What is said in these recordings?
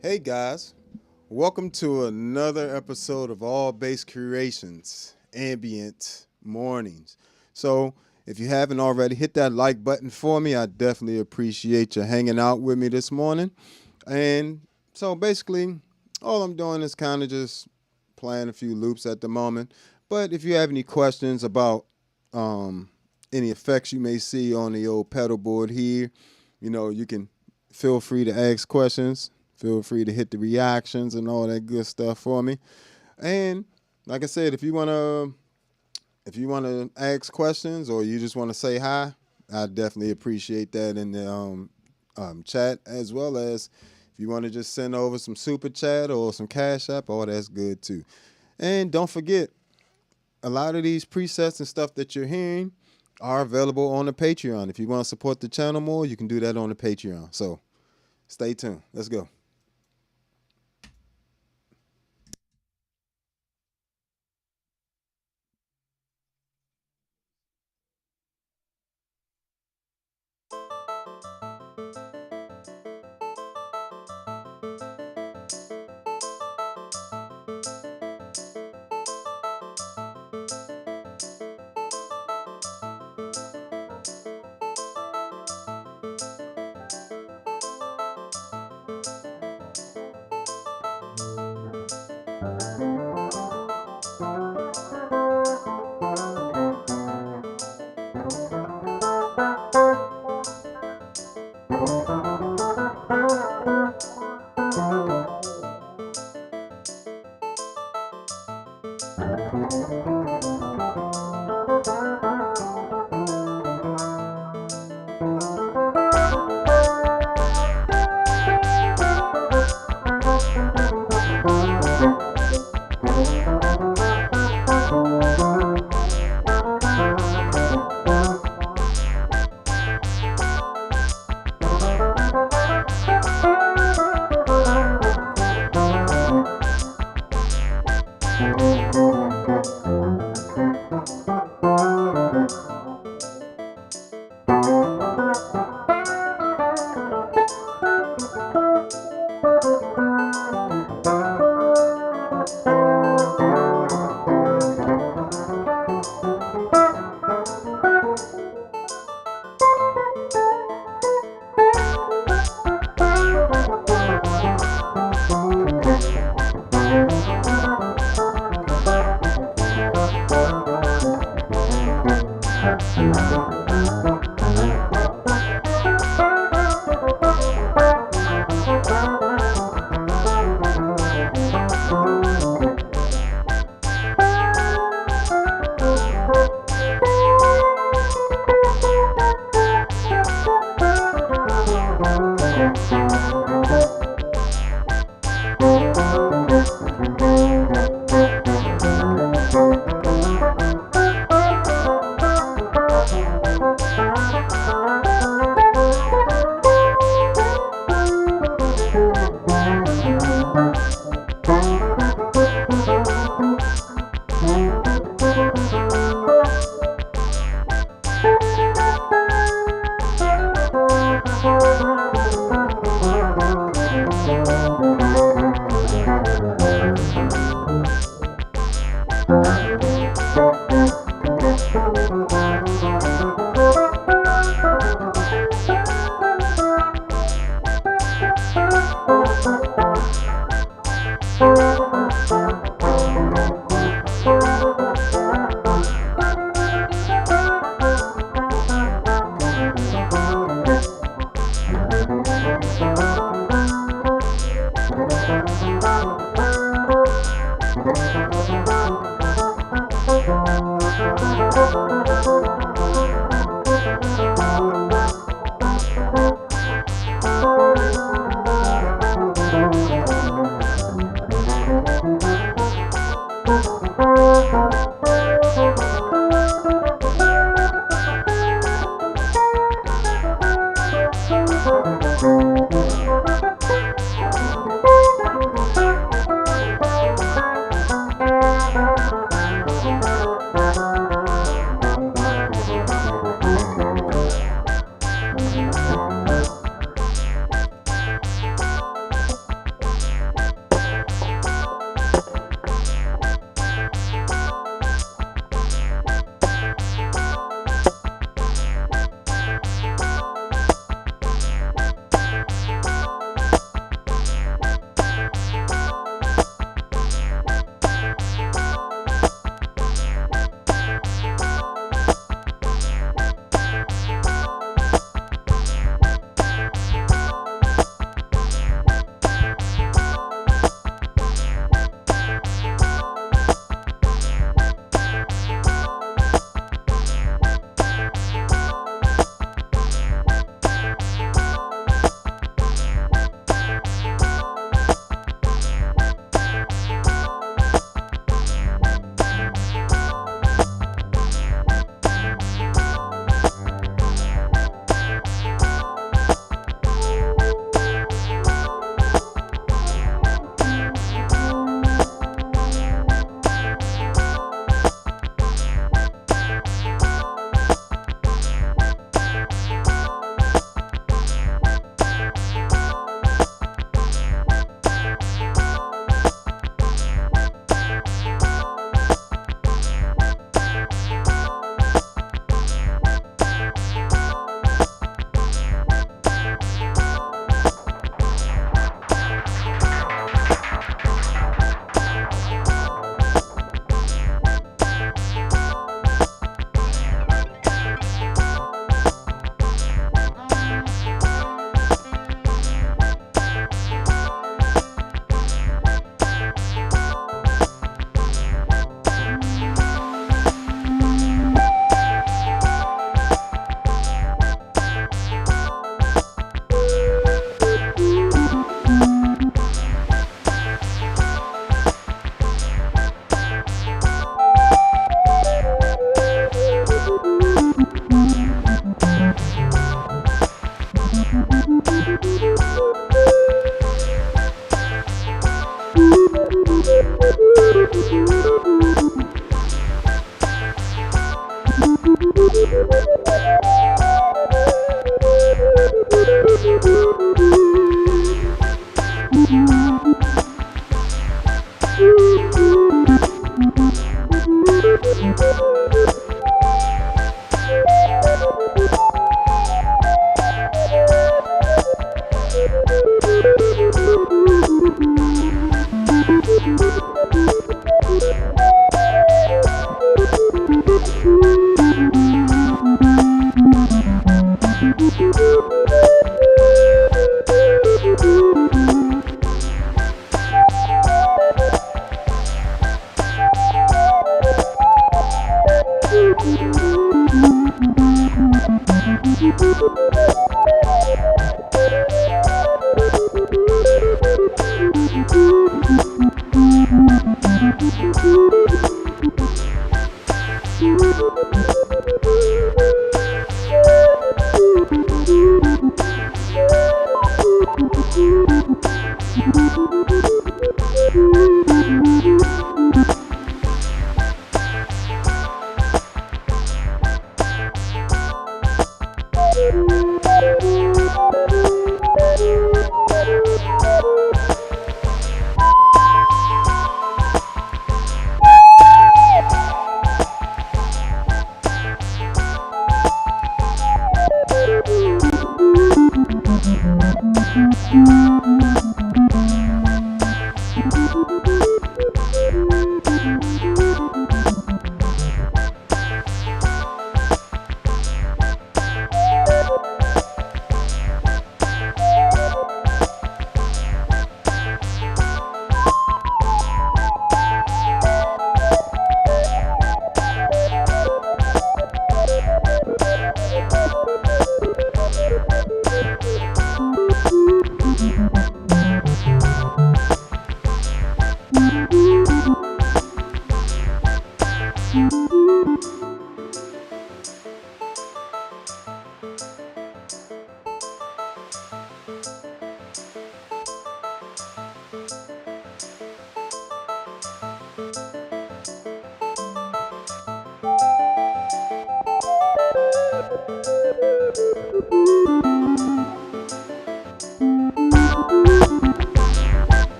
Hey guys, welcome to another episode of All Bass Creations Ambient Mornings. So, if you haven't already, hit that like button for me. I definitely appreciate you hanging out with me this morning. And so, basically, all I'm doing is kind of just playing a few loops at the moment. But if you have any questions about um, any effects you may see on the old pedal board here, you can feel free to ask questions. Feel free to hit the reactions and all that good stuff for me. And like I said, if you wanna ask questions or you just want to say hi, I definitely appreciate that in the chat, as well as if you want to just send over some super chat or some cash app, all that's good too. And don't forget, a lot of these presets and stuff that you're hearing are available on the Patreon. If you want to support the channel more, you can do that on the Patreon. So stay tuned. Let's go.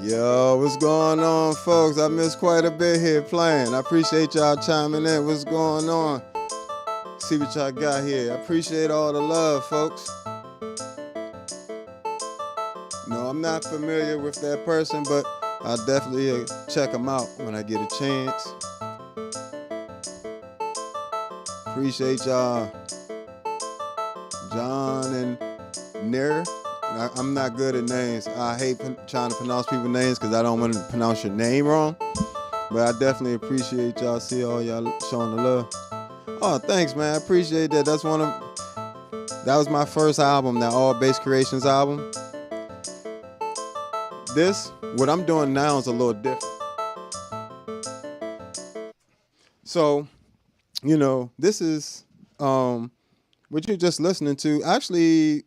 Yo, what's going on, folks? I missed quite a bit here playing. I appreciate y'all chiming in. What's going on? See what y'all got here. I appreciate all the love, folks. No, I'm not familiar with that person, but I'll definitely check them out when I get a chance. Appreciate y'all. John and Nair. I'm not good at names. I hate trying to pronounce people's names because I don't want to pronounce your name wrong. But I definitely appreciate y'all. See all y'all showing the love. Oh, thanks, man. I appreciate that. That's That was my first album, that All Bass Creations album. This, what I'm doing now is a little different. So, this is what you're just listening to. Actually,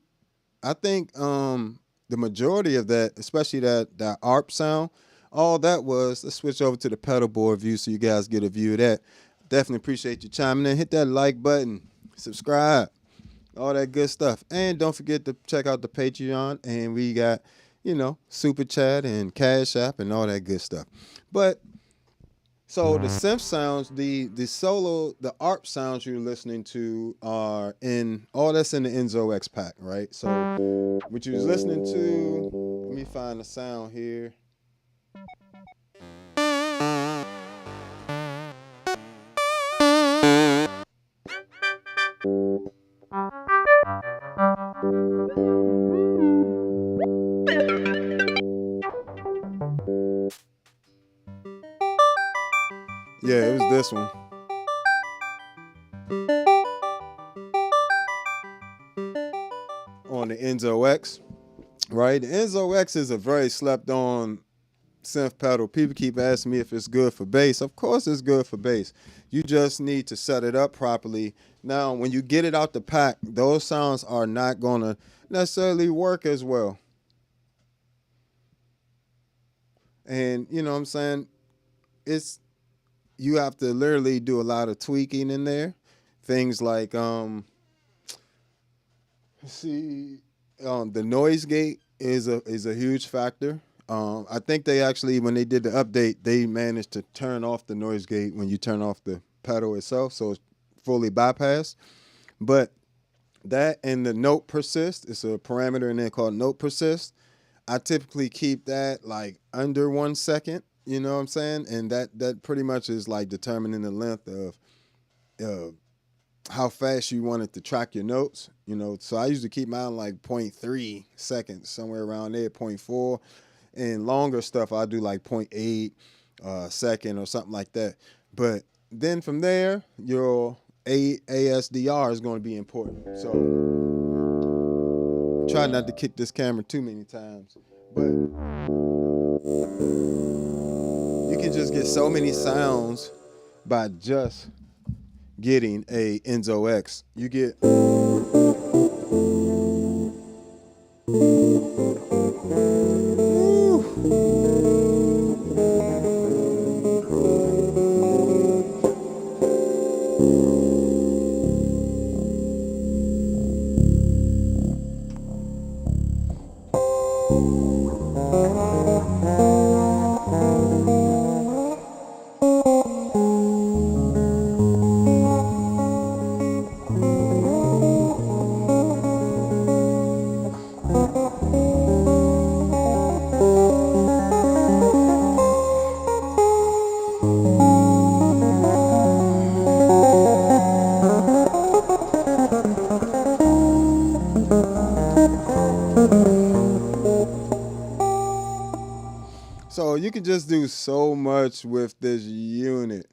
I think the majority of that, especially that ARP sound, all that was, let's switch over to the pedal board view so you guys get a view of that. Definitely appreciate you chiming in. Hit that like button, subscribe, all that good stuff. And don't forget to check out the Patreon. And we got, Super Chat and Cash App and all that good stuff. But so the synth sounds, the solo, the ARP sounds you're listening to are in, all that's in the Enzo X pack, right? So what you was listening to, let me find the sound here. Yeah, it was this one. On the Enzo X, right? The Enzo X is a very slept on synth pedal. People keep asking me if it's good for bass. Of course it's good for bass. You just need to set it up properly. Now, when you get it out the pack, those sounds are not going to necessarily work as well. And, you know what I'm saying? You have to literally do a lot of tweaking in there. Things like, the noise gate is a huge factor. I think they actually, when they did the update, they managed to turn off the noise gate when you turn off the pedal itself, so it's fully bypassed. But that and the note persist, it's a parameter in there called note persist. I typically keep that like under 1 second, you know what I'm saying? And that pretty much is like determining the length of how fast you want it to track your notes, So I usually keep mine like 0.3 seconds, somewhere around there, 0.4. And longer stuff, I do like 0.8 second or something like that. But then from there, your ASDR is going to be important. So try not to kick this camera too many times. But you can just get so many sounds by just getting a Enzo X. You get... So you can just do so much with this unit.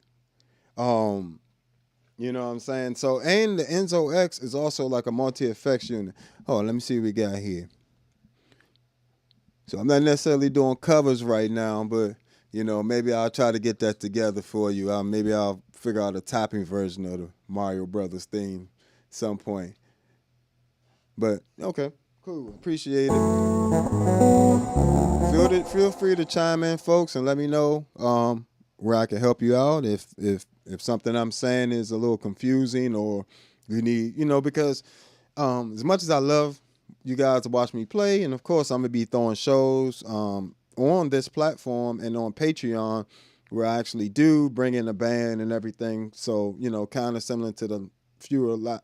You know what I'm saying? So, and the Enzo X is also like a multi-effects unit. Oh, let me see what we got here. So I'm not necessarily doing covers right now, but, maybe I'll try to get that together for you. Maybe I'll figure out a tapping version of the Mario Brothers theme at some point. But, okay, cool. Appreciate it. Feel free to chime in, folks, and let me know where I can help you out. If something I'm saying is a little confusing, or you need, because as much as I love you guys to watch me play, and of course I'm gonna be throwing shows on this platform and on Patreon where I actually do bring in a band and everything. So kind of similar to the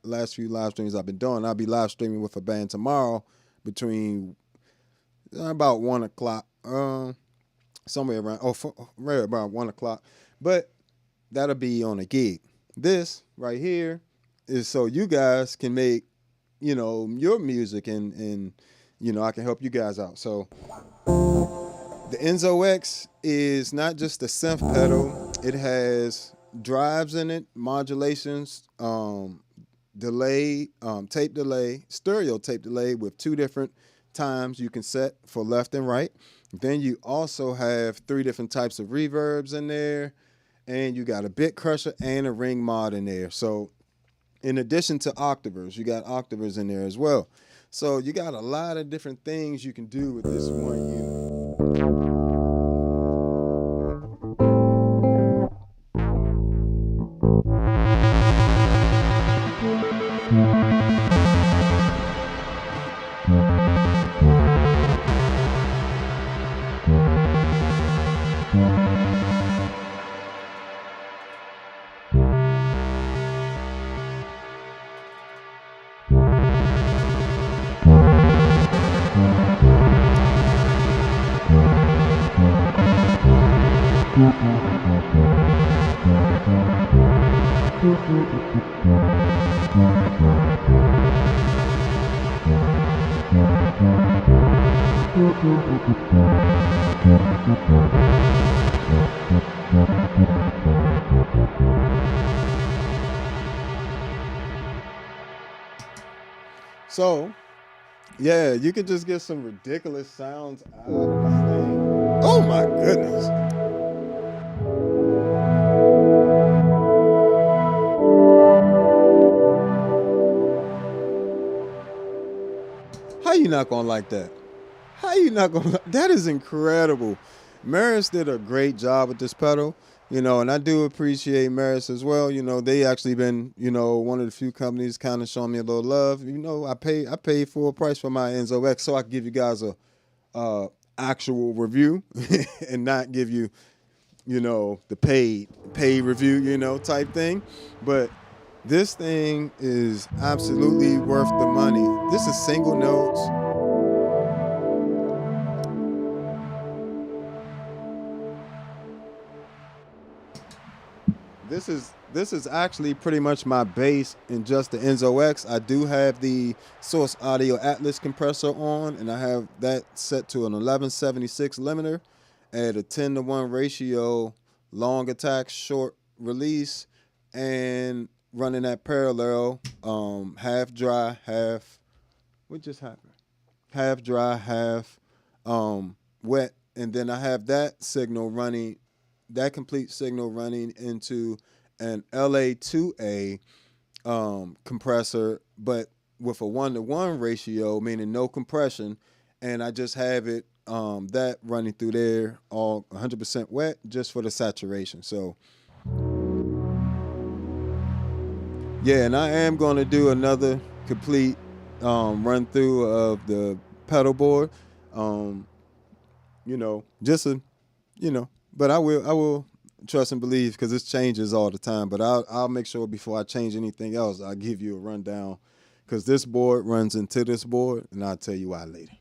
last few live streams I've been doing. I'll be live streaming with a band tomorrow between about 1 o'clock, somewhere around, right about 1 o'clock. But that'll be on a gig. This right here is so you guys can make, your music and I can help you guys out. So the Enzo X is not just a synth pedal. It has drives in it, modulations, delay, tape delay, stereo tape delay with 2 different times you can set for left and right. Then you also have 3 different types of reverbs in there, and you got a bit crusher and a ring mod in there. So in addition to octavers, you got octavers in there as well. So you got a lot of different things you can do with this one unit. So, yeah, you can just get some ridiculous sounds out of this thing. Oh my goodness. How you not gonna like that? How you not gonna? That is incredible. Meris did a great job with this pedal, and I do appreciate Meris as well. They actually been, one of the few companies kind of showing me a little love. I paid full price for my Enzo X, so I can give you guys a actual review and not give you, the paid review, type thing. But this thing is absolutely worth the money. This is single notes. This is actually pretty much my bass in just the Enzo X. I do have the Source Audio Atlas compressor on, and I have that set to an 1176 limiter at a 10-to-1 ratio, long attack, short release, and running that parallel, half dry, half. What just happened? Half dry, half wet, and then I have that complete signal running into an LA2A compressor, but with a 1-to-1 ratio, meaning no compression, and I just have it that running through there all 100% wet just for the saturation. So yeah, and I am going to do another complete run through of the pedal board. Just a, but I will trust and believe because this changes all the time. But I'll make sure before I change anything else, I'll give you a rundown because this board runs into this board, and I'll tell you why later.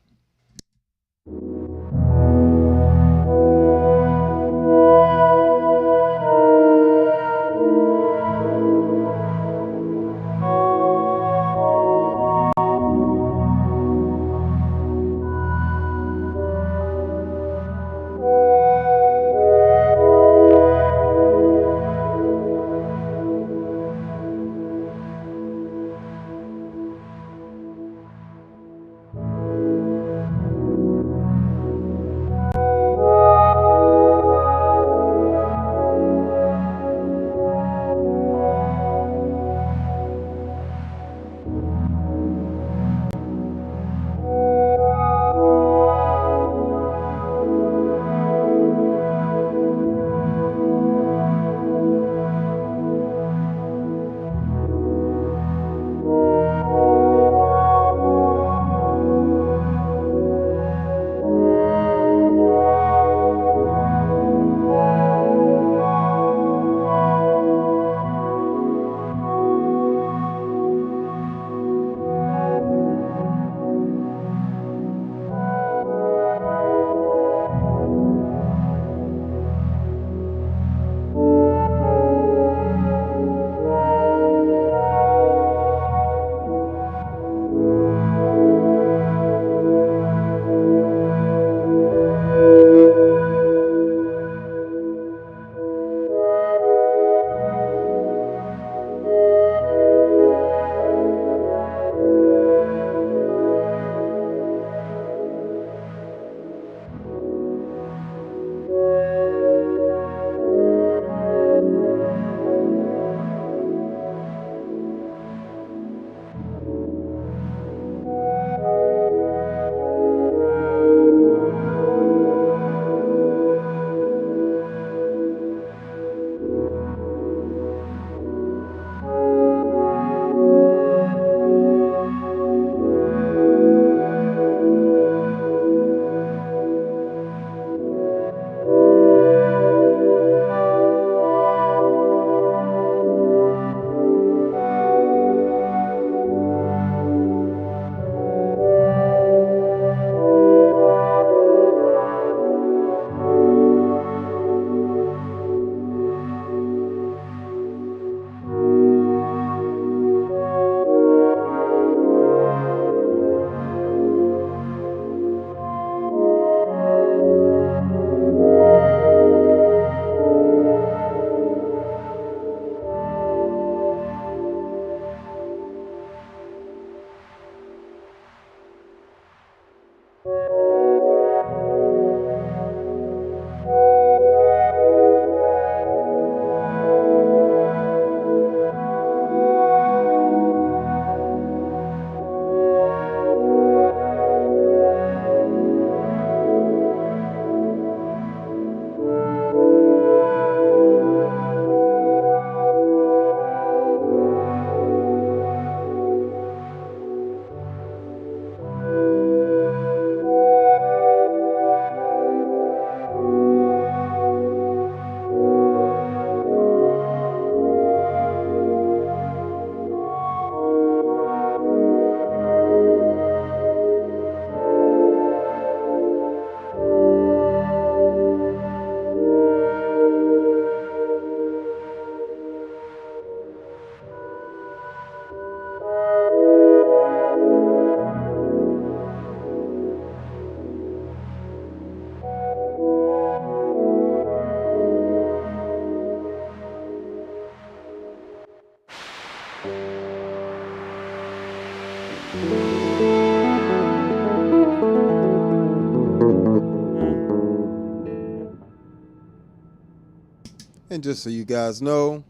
And just so you guys know,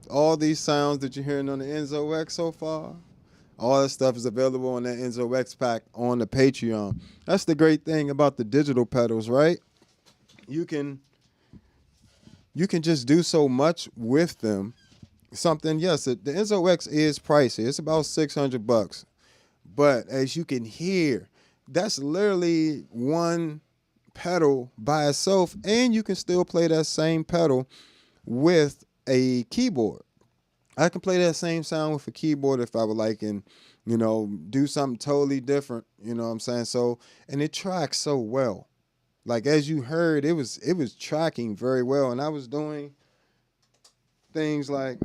all these sounds that you're hearing on the Enzo X so far, all that stuff is available on that Enzo X pack on the Patreon. That's the great thing about the digital pedals, right? You can just do so much with them. Something, yes, the Enzo X is pricey. It's about $600. But as you can hear, that's literally one pedal by itself, and you can still play that same pedal with a keyboard. I can play that same sound with a keyboard if I would like, and do something totally different. You know what I'm saying? So, and it tracks so well. Like as you heard, it was tracking very well, and I was doing things like.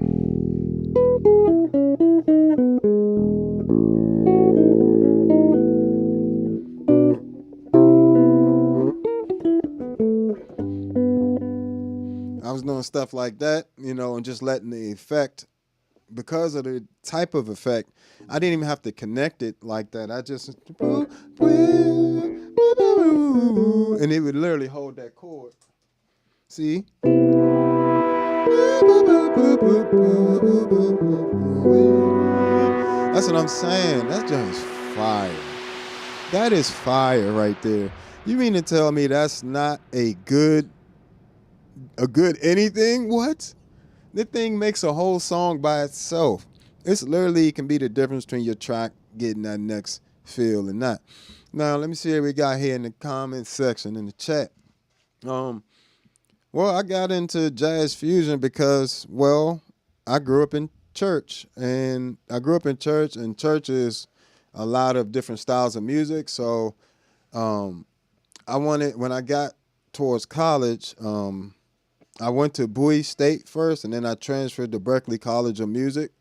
I was doing stuff like that, and just letting the effect, because of the type of effect, I didn't even have to connect it like that. I just, and it would literally hold that chord. See? That's what I'm saying. That's just fire. That is fire right there. You mean to tell me that's not a good anything? What? The thing makes a whole song by itself. It's literally can be the difference between your track getting that next feel and not. Now let me see what we got here in the comment section in the chat. Well, I got into jazz fusion because, well, I grew up in church, and church is a lot of different styles of music. So when I got towards college, I went to Bowie State first, and then I transferred to Berklee College of Music.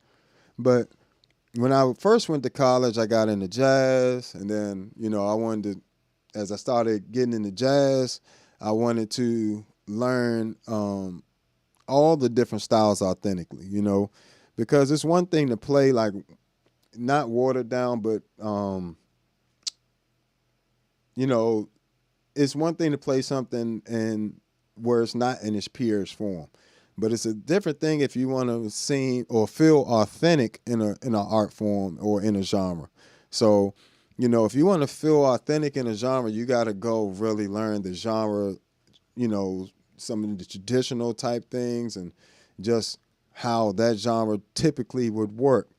But when I first went to college, I got into jazz, and then, as I started getting into jazz, I wanted to learn all the different styles authentically, because it's one thing to play like not watered down, but it's one thing to play something and where it's not in its purest form, but it's a different thing if you want to sing or feel authentic in an art form or in a genre. So, if you want to feel authentic in a genre, you got to go really learn the genre, some of the traditional type things and just how that genre typically would work,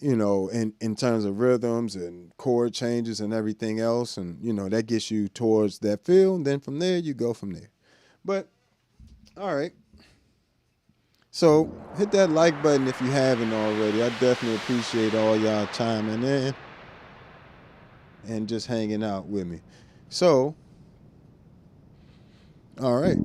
in terms of rhythms and chord changes and everything else. And, that gets you towards that feel. And then from there, you go from there. But, all right. So hit that like button if you haven't already. I definitely appreciate all y'all chiming in and just hanging out with me. So, all right.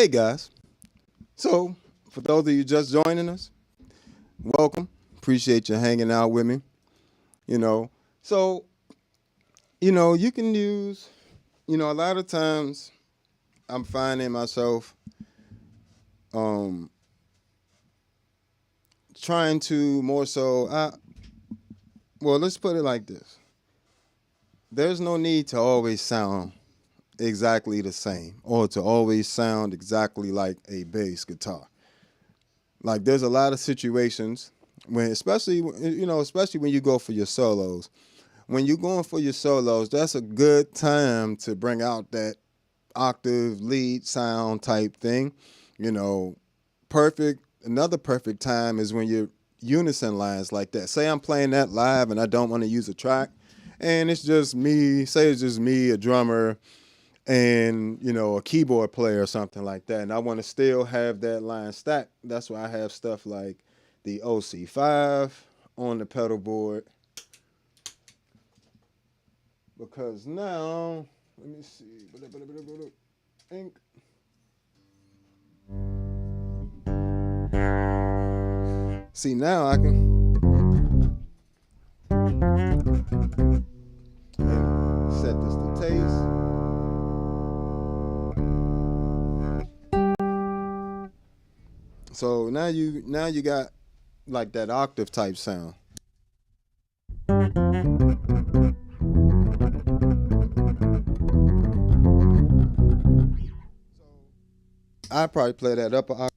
Hey guys. So, for those of you just joining us, welcome. Appreciate you hanging out with me. You know, so, you can use, a lot of times I'm finding myself um, trying to more so, well, let's put it like this. There's no need to always sound exactly the same or to always sound exactly like a bass guitar. Like there's a lot of situations when, especially when you go for your solos. When you're going for your solos, that's a good time to bring out that octave lead sound type thing. You know, Another perfect time is when you're unison lines like that. Say I'm playing that live and I don't want to use a track, and it's just me. Say it's just me, a drummer, and a keyboard player or something like that, and I want to still have that line stacked. That's why I have stuff like the OC5 on the pedal board, because now let me see. Ink. See, now I can set this to taste. So now you got like that octave type sound. I probably play that upper octave.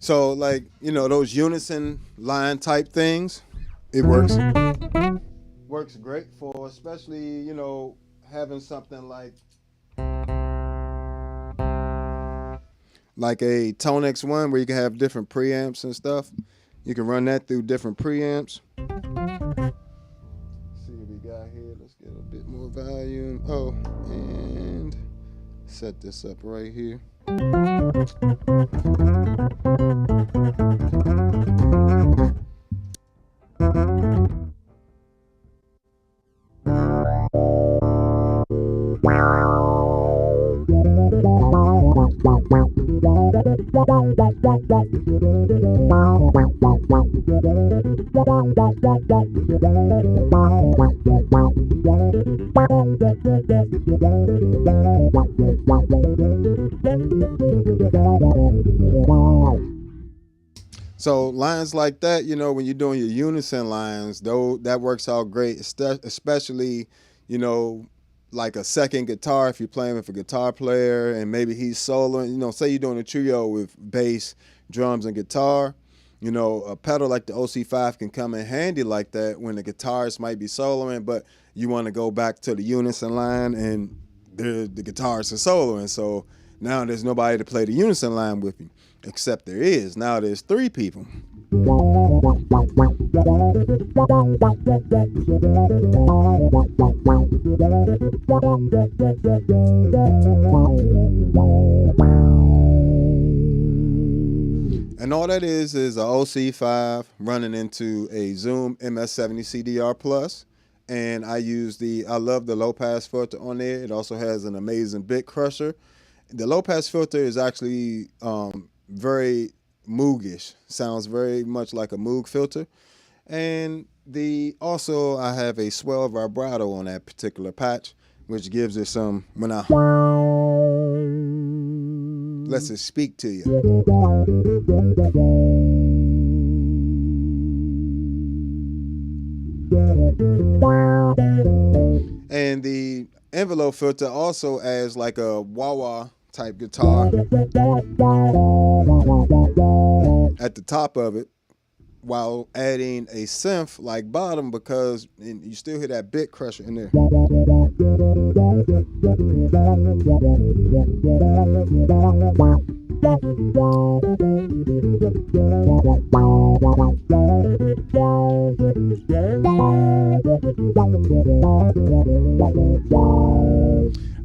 So like, those unison line type things, it works great for, especially, having something like a ToneX one where you can have different preamps and stuff. You can run that through different preamps. See what we got here. Let's get a bit more volume. Oh, and set this up right here. So lines like that, when you're doing your unison lines, though, that works out great, especially, like a second guitar, if you're playing with a guitar player and maybe he's soloing, say you're doing a trio with bass, drums, and guitar, a pedal like the OC5 can come in handy like that when the guitarist might be soloing, but you want to go back to the unison line and the guitarist is soloing. So now there's nobody to play the unison line with you, except there is. Now there's three people. And all that is a OC5 running into a Zoom MS-60 CDR Plus. And I love the low pass filter on there. It also has an amazing bit crusher. The low pass filter is actually very Moogish. Sounds very much like a Moog filter. And also I have a swell vibrato on that particular patch, which gives it some, lets it speak to you. And the envelope filter also adds like a wah-wah type guitar at the top of it, while adding a synth like bottom, because you still hear that bit crusher in there.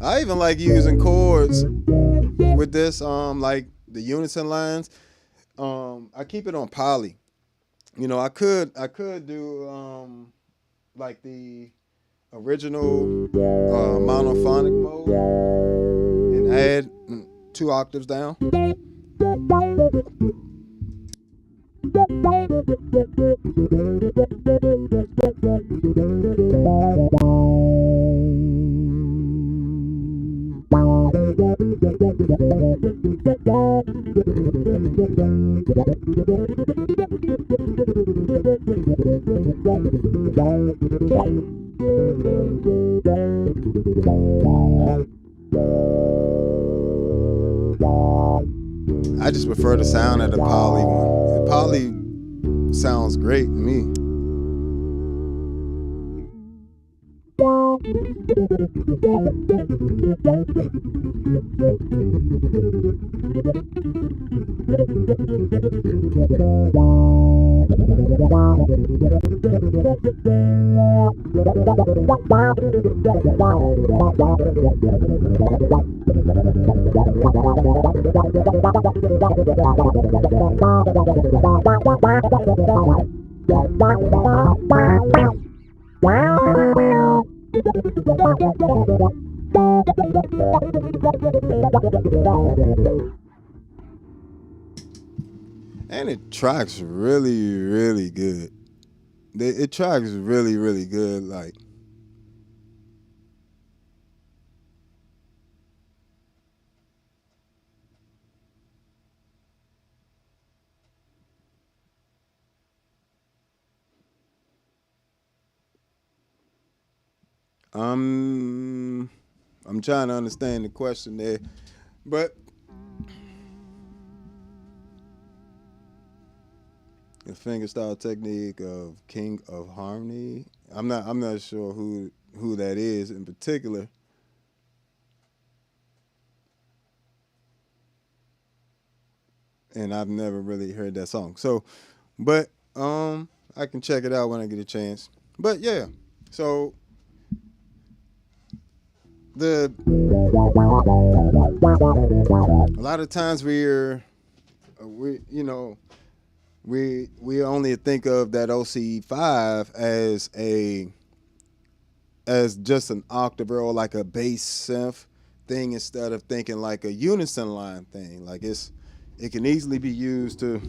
I even like using chords with this, like the unison lines. I keep it on poly. I could do like the original monophonic mode and add 2 octaves down. I just prefer the sound of the poly one. The poly sounds great to me. And it tracks really, really good. It tracks really, really good. Like, I'm trying to understand the question there, but the fingerstyle technique of King of Harmony. I'm not sure who that is in particular. And I've never really heard that song. So, but I can check it out when I get a chance. But yeah. So the a lot of times we we only think of that OC5 as just an octave or like a bass synth thing instead of thinking like a unison line thing. Like it can easily be used to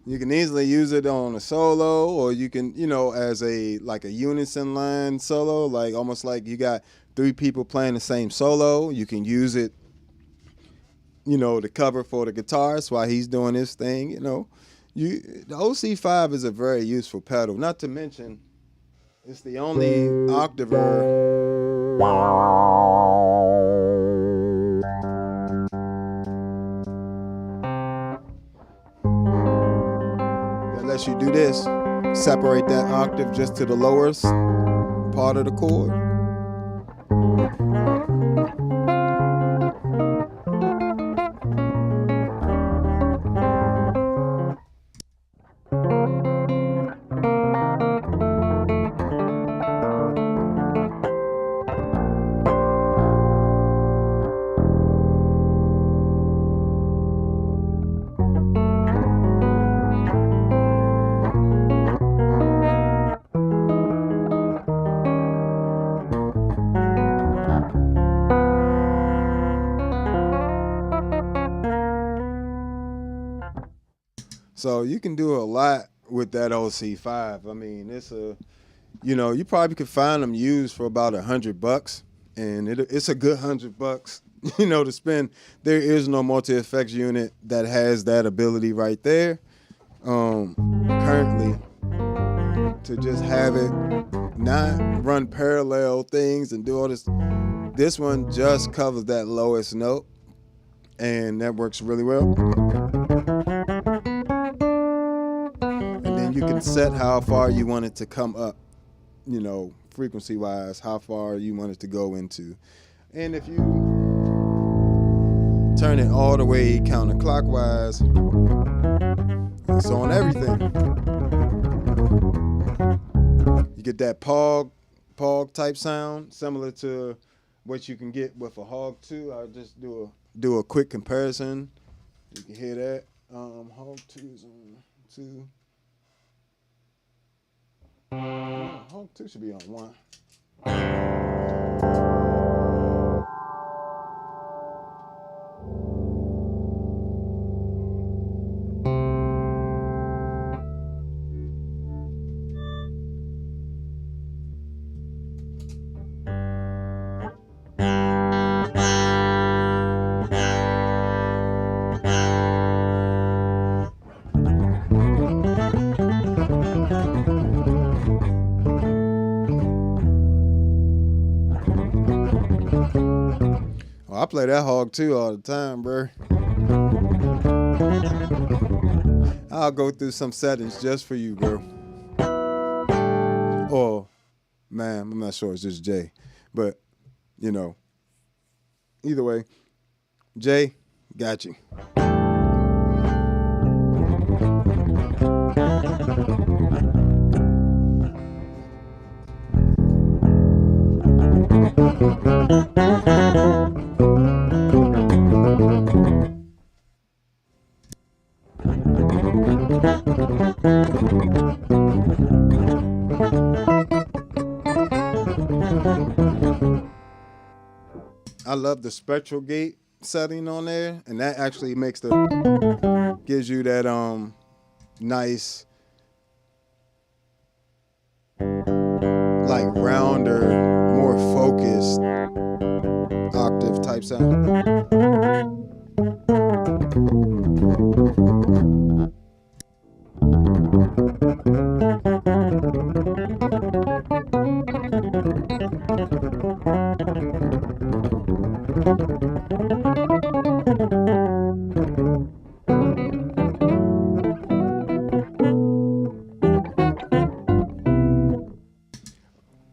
you can easily use it on a solo, or you can, as a like a unison line solo, like almost like you got three people playing the same solo. You can use it, to cover for the guitarist while he's doing his thing. The OC5 is a very useful pedal. Not to mention, it's the only octaver that lets you do this. Separate that octave just to the lowest part of the chord. So you can do a lot with that OC5. I mean, you probably could find them used for about $100, and it's a good $100, to spend. There is no multi-effects unit that has that ability right there. Currently, to just have it not run parallel things and do all this. This one just covers that lowest note, and that works really well. And then you can set how far you want it to come up, frequency wise, how far you want it to go into. And if you turn it all the way counterclockwise, it's on everything. You get that pog type sound, similar to what you can get with a Hog 2. I'll just do a quick comparison. You can hear that. Hog 2 is on 2. Hog 2 should be on 1. I play that Hog 2 all the time, bro. I'll go through some settings just for you, bro. Or, man, I'm not sure it's just Jay. But, you know, either way, Jay, got you. I love the spectral gate setting on there, and that actually gives you that nice like rounder, more focused octave type sound.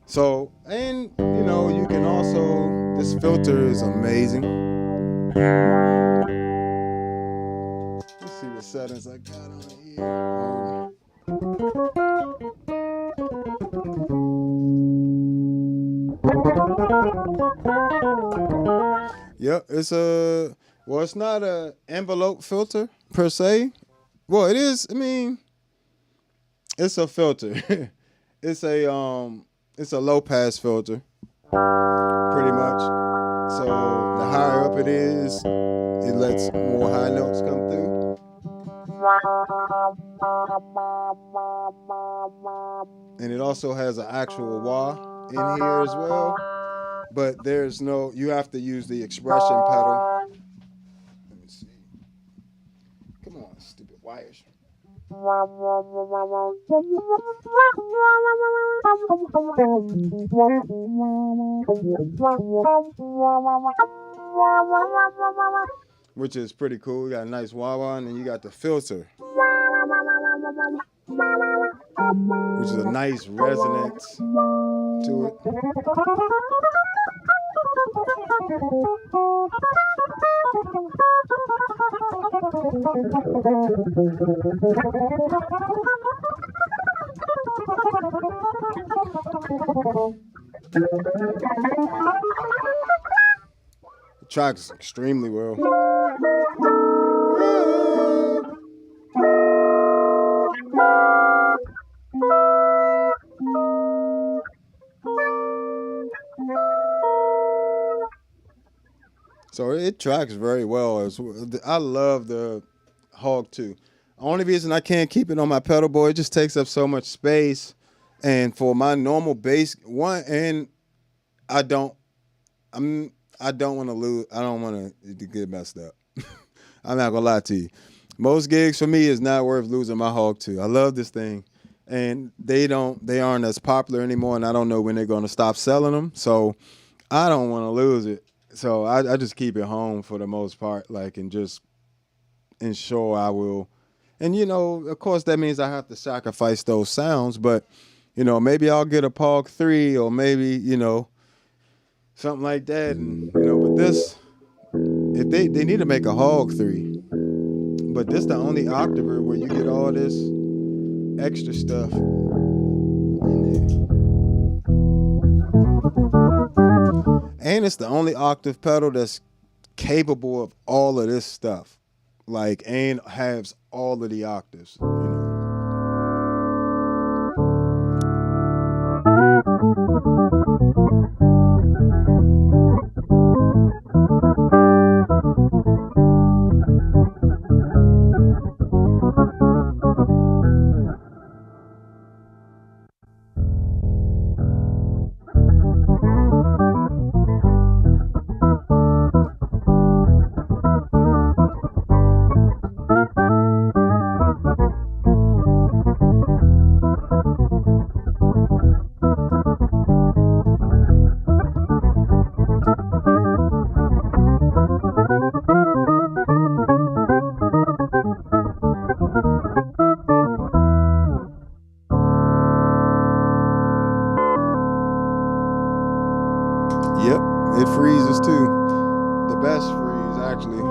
So, and you know, you can also, this filter is amazing. Let's see what settings I got on here. Yep, it's it's not a envelope filter per se. Well, it is, I mean, it's a filter. It's a low pass filter, pretty much. So the higher up it is, it lets more high notes come through. And it also has an actual wah in here as well. But there's no, you have to use the expression pedal. Let me see. Come on, stupid wires. Which is pretty cool. You got a nice wah-wah, and then you got the filter, which is a nice resonance to it. It tracks extremely well. So it tracks very well. I love the Hog 2. Only reason I can't keep it on my pedal board, it just takes up so much space. And for my normal bass, I don't want to lose. I don't want to get messed up. I'm not gonna lie to you. Most gigs for me is not worth losing my Hog 2. I love this thing, and they aren't as popular anymore, and I don't know when they're gonna stop selling them. So I don't want to lose it. So I just keep it home for the most part, like, and just ensure I will. And you know, of course, that means I have to sacrifice those sounds, but you know, maybe I'll get a Pog 3 or maybe, you know, something like that. And, you know, but this, if they need to make a Hog 3, but this the only octaver where you get all this extra stuff in there. And it's the only octave pedal that's capable of all of this stuff. Like, and has all of the octaves, you know. Yep, it freezes too. The best freeze, actually.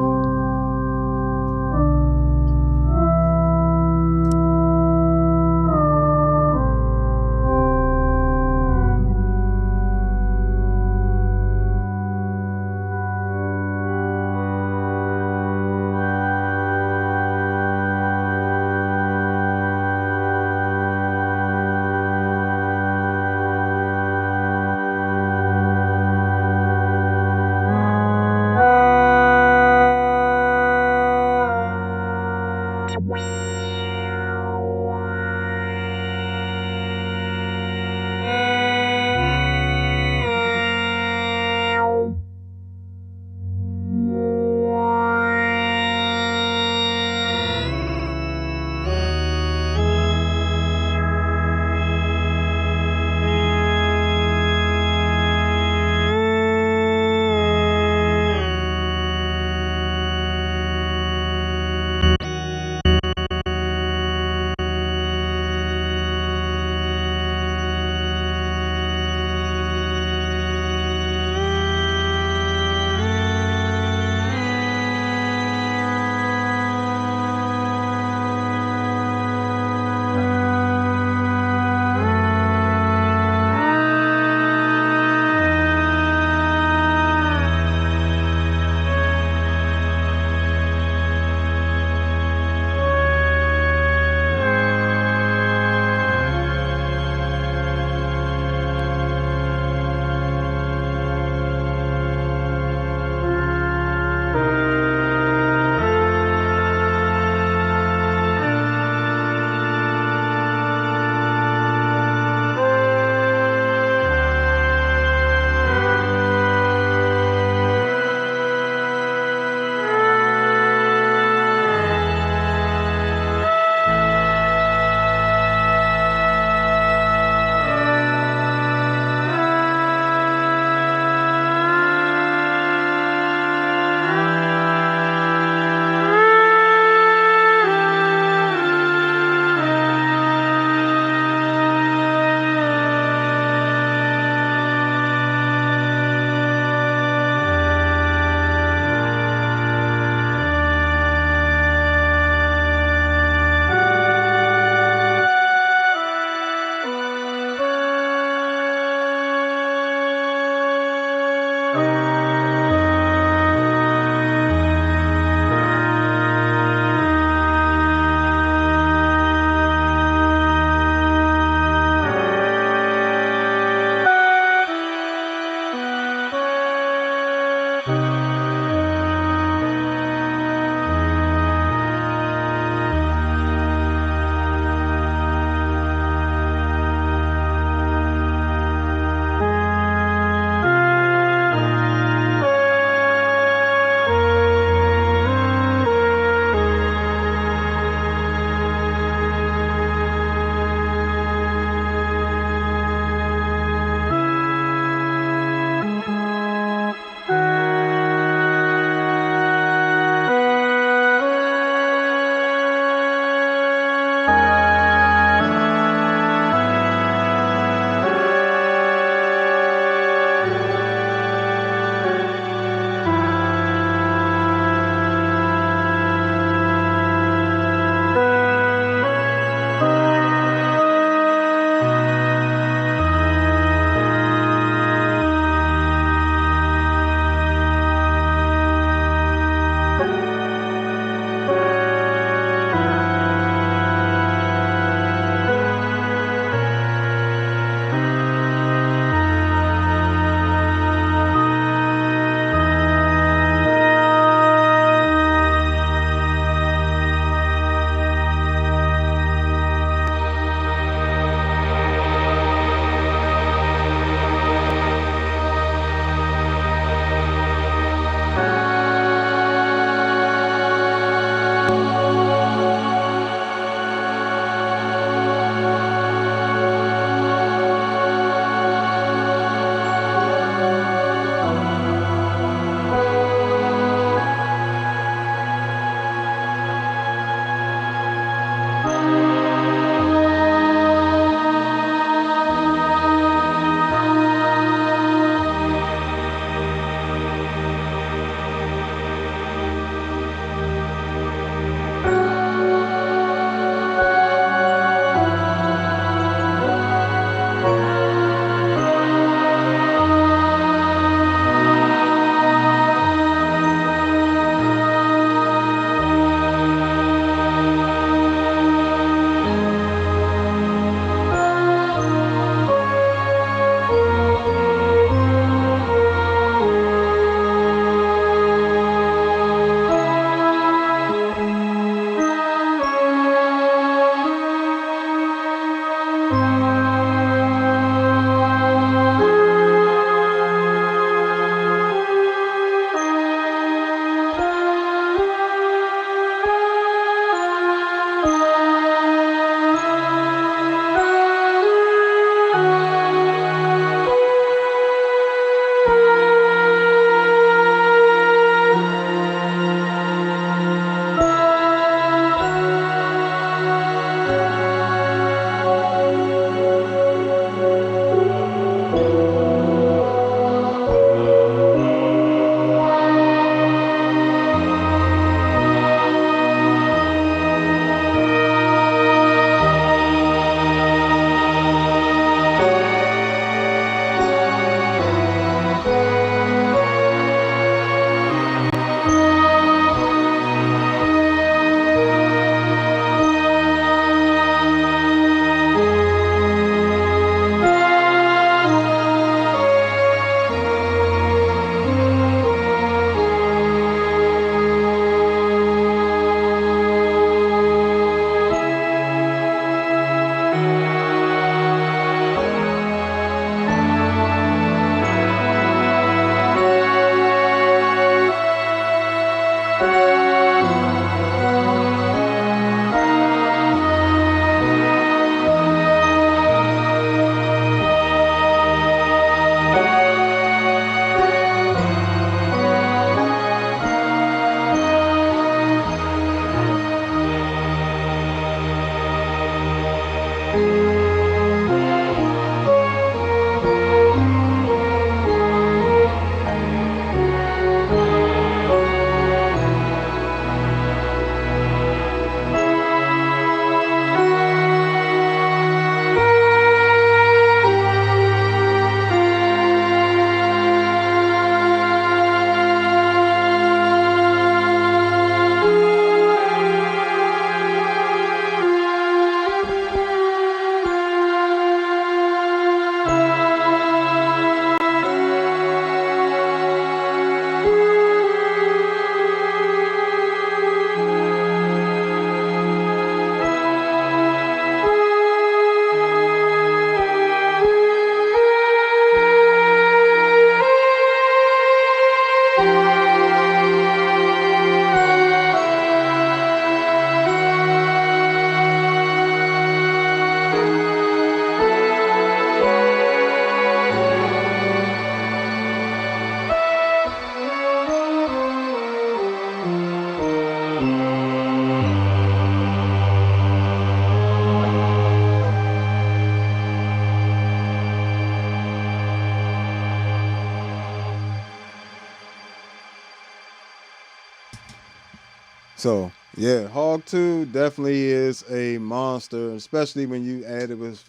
So yeah, Hog 2 definitely is a monster, especially when you add it with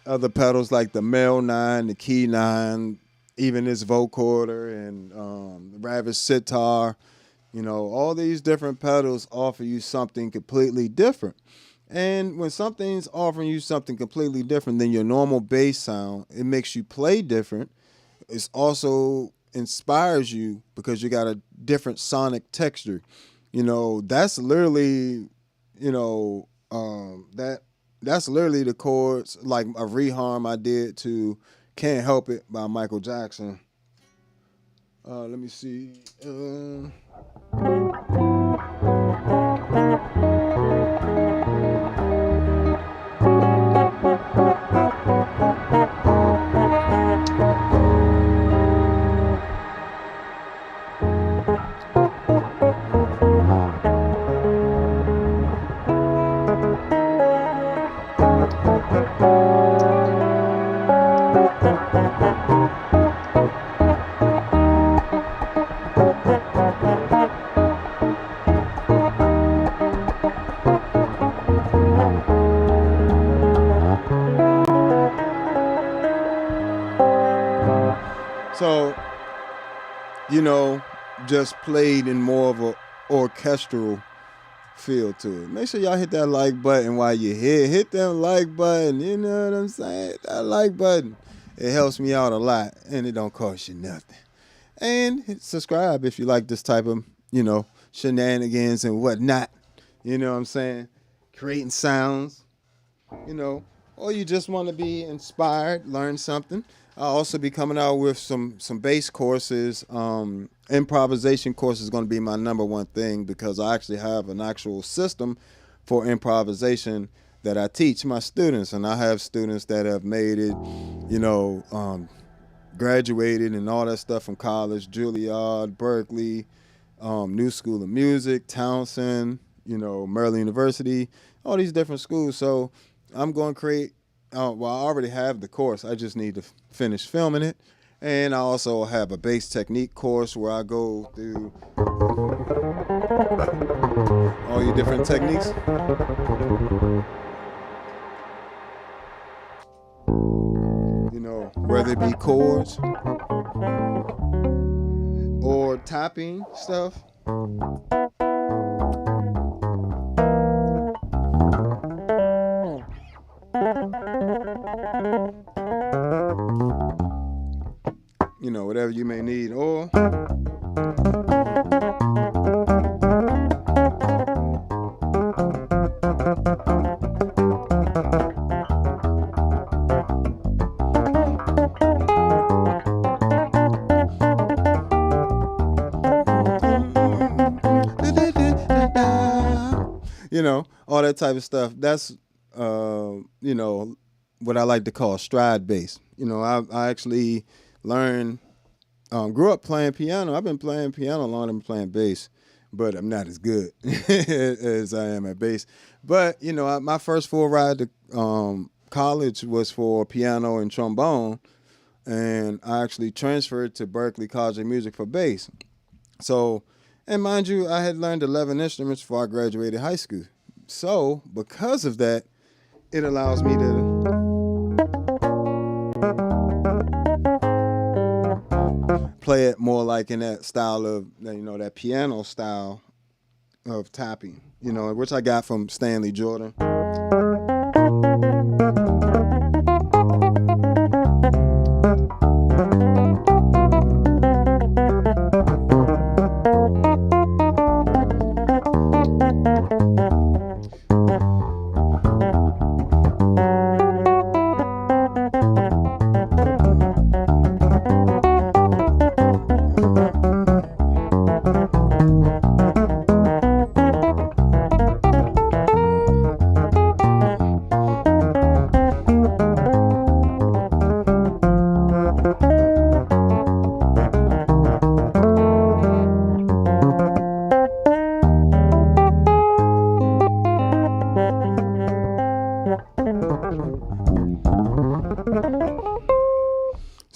other pedals like the Mel 9, the Key 9, even this vocoder and the Ravish sitar. You know, all these different pedals offer you something completely different. And when something's offering you something completely different than your normal bass sound, it makes you play different. It also inspires you because you got a different sonic texture. You know, that's literally, you know, that's literally the chords like a reharm I did to "Can't Help It" by Michael Jackson. Let me see. So, you know, just played in more of a orchestral feel to it. Make sure y'all hit that like button while you're here. Hit that like button. You know what I'm saying? That like button. It helps me out a lot, and it don't cost you nothing. And hit subscribe if you like this type of, you know, shenanigans and whatnot. You know what I'm saying? Creating sounds, you know, or you just want to be inspired, learn something. I'll also be coming out with some bass courses. Improvisation course is going to be my number one thing because I actually have an actual system for improvisation that I teach my students, and I have students that have made it, you know, graduated and all that stuff from college, Juilliard, Berkeley, New School of Music, Townsend, you know, Maryland University, all these different schools. So I'm going to create, well, I already have the course. I just need to finish filming it. And I also have a bass technique course where I go through all your different techniques. You know, whether it be chords or tapping stuff. You know, whatever you may need, or you know, all that type of stuff. That's you know, what I like to call stride bass. You know, I actually learned, grew up playing piano. I've been playing piano longer than playing bass, but I'm not as good as I am at bass. But you know, my first full ride to college was for piano and trombone, and I actually transferred to Berkeley College of Music for bass. So, and mind you, I had learned 11 instruments before I graduated high school. So, because of that, it allows me to play it more like in that style of, you know, that piano style of tapping, you know, which I got from Stanley Jordan.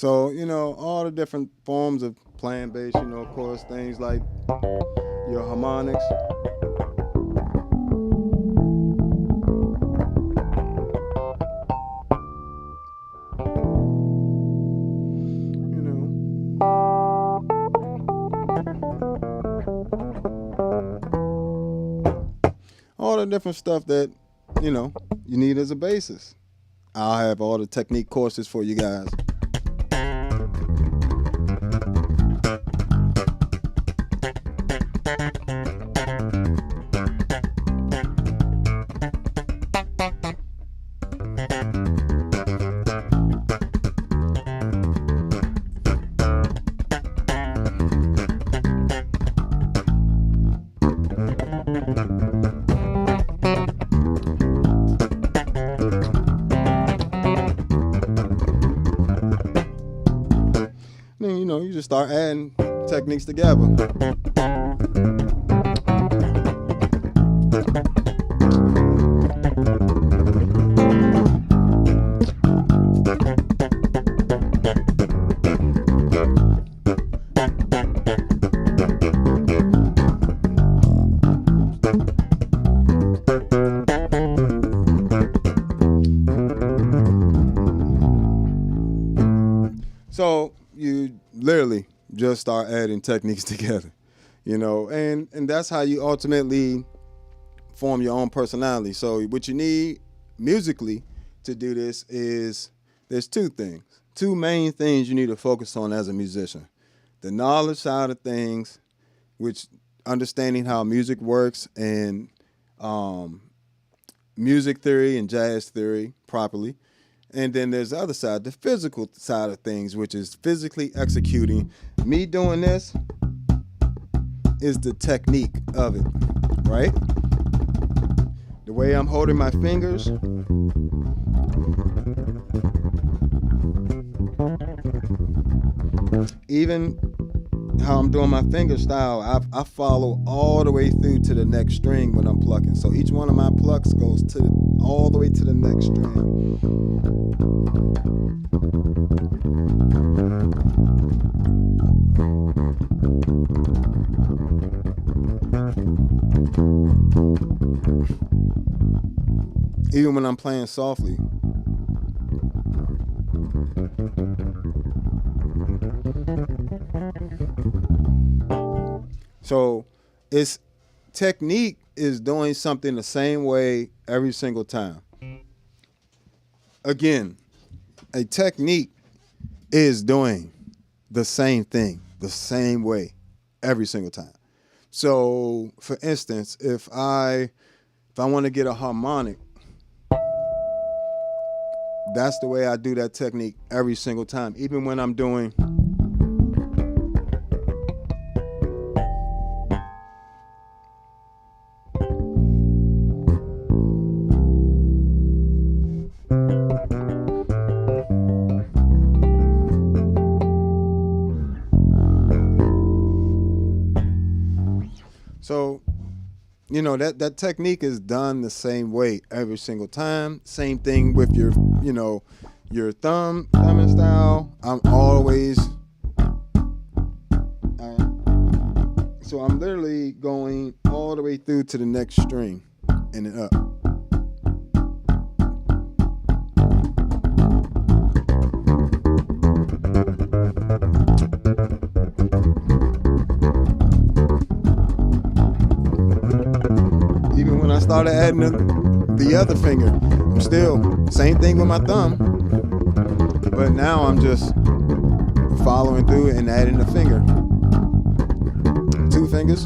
So, you know, all the different forms of playing bass, you know, of course, things like your harmonics, different stuff that, you need as a bassist. I'll have all the technique courses for you guys. Then, you just start adding techniques together. So you literally just start adding techniques together, and that's how you ultimately form your own personality. So what you need musically to do this is there's two main things you need to focus on as a musician. The knowledge side of things, which understanding how music works and music theory and jazz theory properly. And then there's the other side, the physical side of things, which is physically executing. Me doing this is the technique of it, right? The way I'm holding my fingers. Even how I'm doing my finger style, I follow all the way through to the next string when I'm plucking. So each one of my plucks goes all the way to the next string. Even when I'm playing softly. So it's technique is doing something the same way every single time. Again, a technique is doing the same thing the same way every single time. So for instance, if I want to get a harmonic, that's the way I do that technique every single time, even when I'm doing So, that technique is done the same way every single time. Same thing with your thumbing style. So I'm literally going all the way through to the next string and then up. Even when I started adding the other finger, I'm still same thing with my thumb, but now I'm just following through and adding the finger. 2 fingers.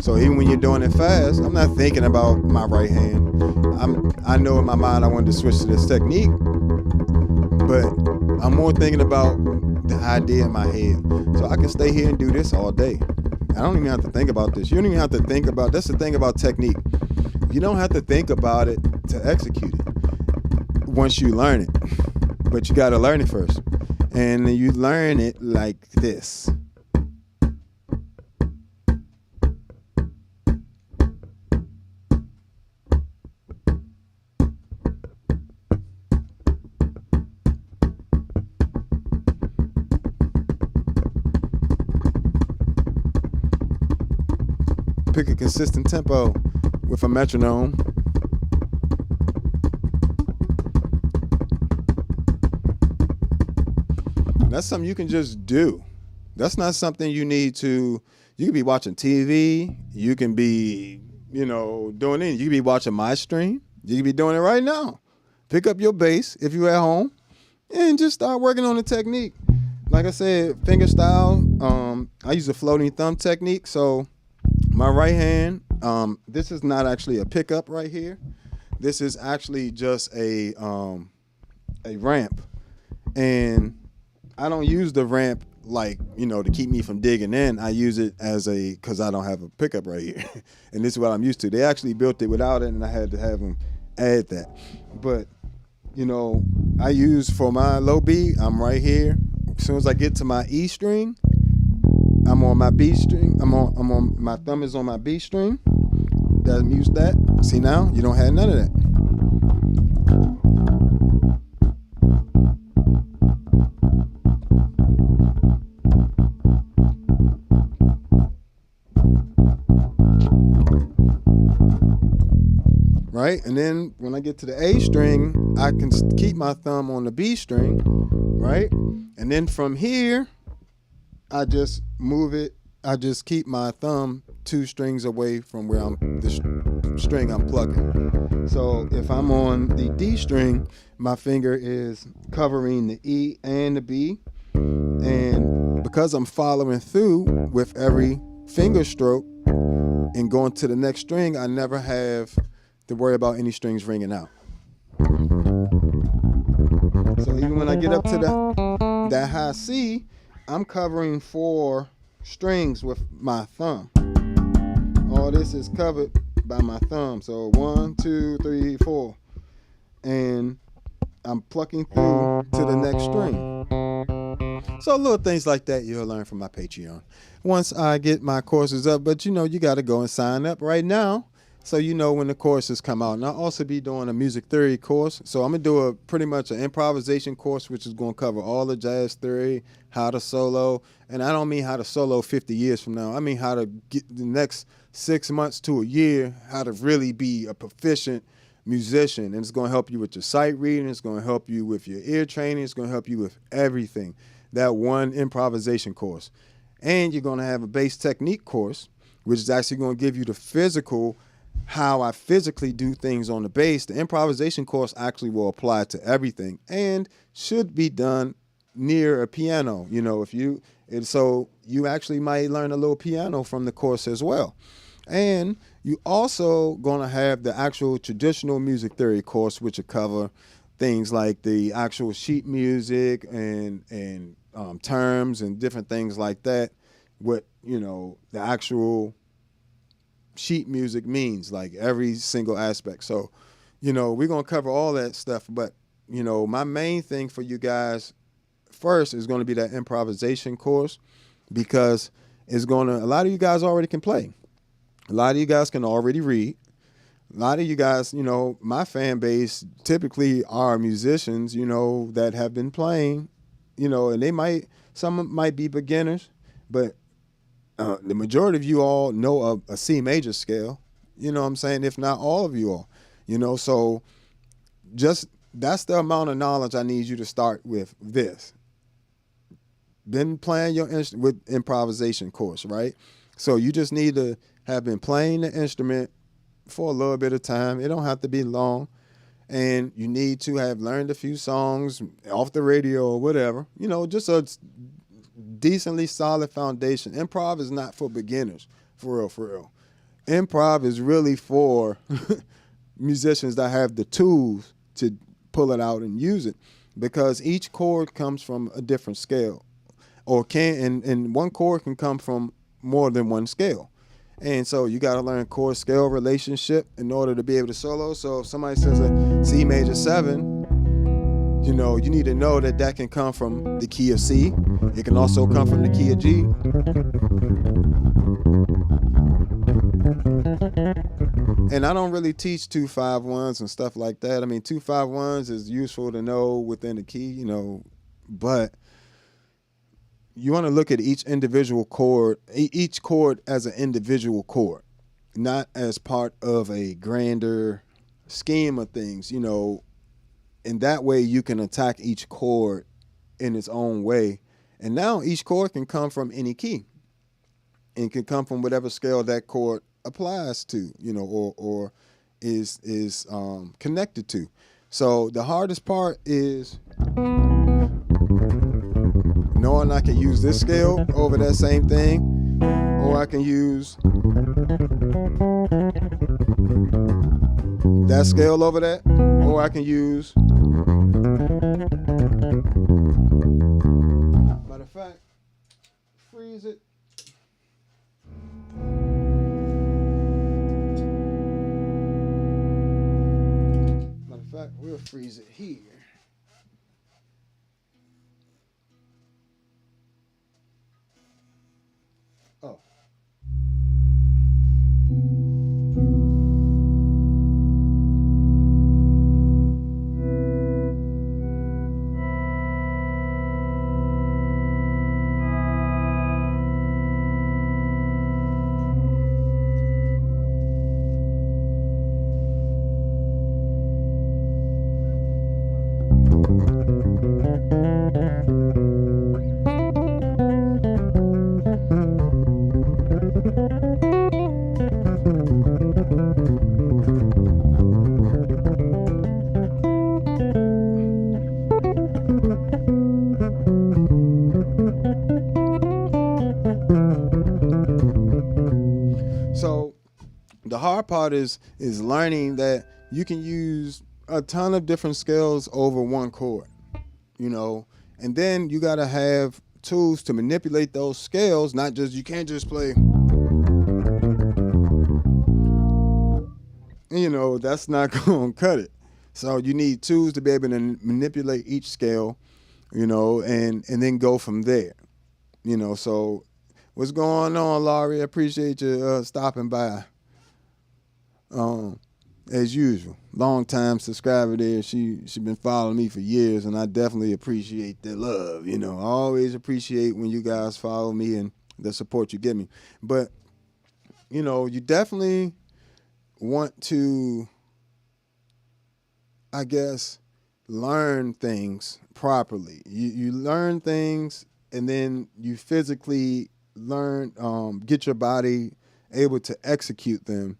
So even when you're doing it fast, I'm not thinking about my right hand. I know in my mind I wanted to switch to this technique, but I'm more thinking about the idea in my head. So I can stay here and do this all day. I don't even have to think about this. You don't even have to think about, that's the thing about technique. You don't have to think about it to execute it once you learn it. But you got to learn it first. And you learn it like this. Pick a consistent tempo with a metronome. That's something you can just do. That's not something you need to. You can be watching TV. You can be, doing anything. You can be watching my stream. You can be doing it right now. Pick up your bass if you're at home and just start working on the technique. Like I said, finger style. I use a floating thumb technique. So my right hand, this is not actually a pickup right here. This is actually just a ramp. And I don't use the ramp to keep me from digging in. I use it because I don't have a pickup right here. And this is what I'm used to. They actually built it without it, and I had to have them add that. But, I use for my low B, I'm right here. As soon as I get to my E string, I'm on my B string. My thumb is on my B string. Doesn't use that. See now, you don't have none of that. Right? And then when I get to the A string, I can keep my thumb on the B string, right? And then from here, I just move it. I just keep my thumb 2 strings away from where the string I'm plucking. So if I'm on the D string, my finger is covering the E and the B. And because I'm following through with every finger stroke and going to the next string, I never have to worry about any strings ringing out. So even when I get up to that high C, I'm covering 4 strings with my thumb. All this is covered by my thumb. So 1, 2, 3, 4. And I'm plucking through to the next string. So little things like that you'll learn from my Patreon once I get my courses up. But you got to go and sign up right now, so when the courses come out. And I'll also be doing a music theory course. So I'm going to do pretty much an improvisation course, which is going to cover all the jazz theory, how to solo. And I don't mean how to solo 50 years from now. I mean how to get the next 6 months to a year, how to really be a proficient musician. And it's going to help you with your sight reading. It's going to help you with your ear training. It's going to help you with everything. That one improvisation course. And you're going to have a bass technique course, which is actually going to give you the physical, how I physically do things on the bass. The improvisation course actually will apply to everything and should be done near a piano. So you actually might learn a little piano from the course as well. And you also going to have the actual traditional music theory course, which will cover things like the actual sheet music and terms and different things like that. What, the actual sheet music means, like every single aspect. So, we're going to cover all that stuff. But, my main thing for you guys first is going to be that improvisation course, because a lot of you guys already can play. A lot of you guys can already read. A lot of you guys, my fan base typically are musicians, that have been playing, and some might be beginners, but the majority of you all know a C major scale, what I'm saying? If not all of you all, so just that's the amount of knowledge I need you to start with this. Been playing your with improvisation course, right? So you just need to have been playing the instrument for a little bit of time. It don't have to be long. And you need to have learned a few songs off the radio or whatever, just a decently solid foundation. Improv is not for beginners, for real. Improv is really for musicians that have the tools to pull it out and use it, because each chord comes from a different scale, and one chord can come from more than one scale. And so you got to learn chord scale relationship in order to be able to solo. So if somebody says a C major 7, you need to know that can come from the key of C. It can also come from the key of G. And I don't really teach 2-5-1s and stuff like that. I mean, 2-5-1s is useful to know within the key, but you want to look at each individual chord, each chord as an individual chord, not as part of a grander scheme of things, and that way you can attack each chord in its own way And now each chord can come from any key and can come from whatever scale that chord applies to, or is connected to. So the hardest part is knowing I can use this scale over that same thing, or I can use that scale over that, or I can use, matter of fact, freeze it. Matter of fact, we'll freeze it here. Oh. So the hard part is learning that you can use a ton of different scales over one chord, and then you got to have tools to manipulate those scales. Not just, you can't just play, that's not going to cut it. So you need tools to be able to manipulate each scale, and then go from there, so what's going on, Laurie? I appreciate you stopping by. As usual, long time subscriber there. She been following me for years, and I definitely appreciate the love. I always appreciate when you guys follow me and the support you give me. But you definitely want to, I guess, learn things properly. You learn things, and then you physically learn, get your body able to execute them,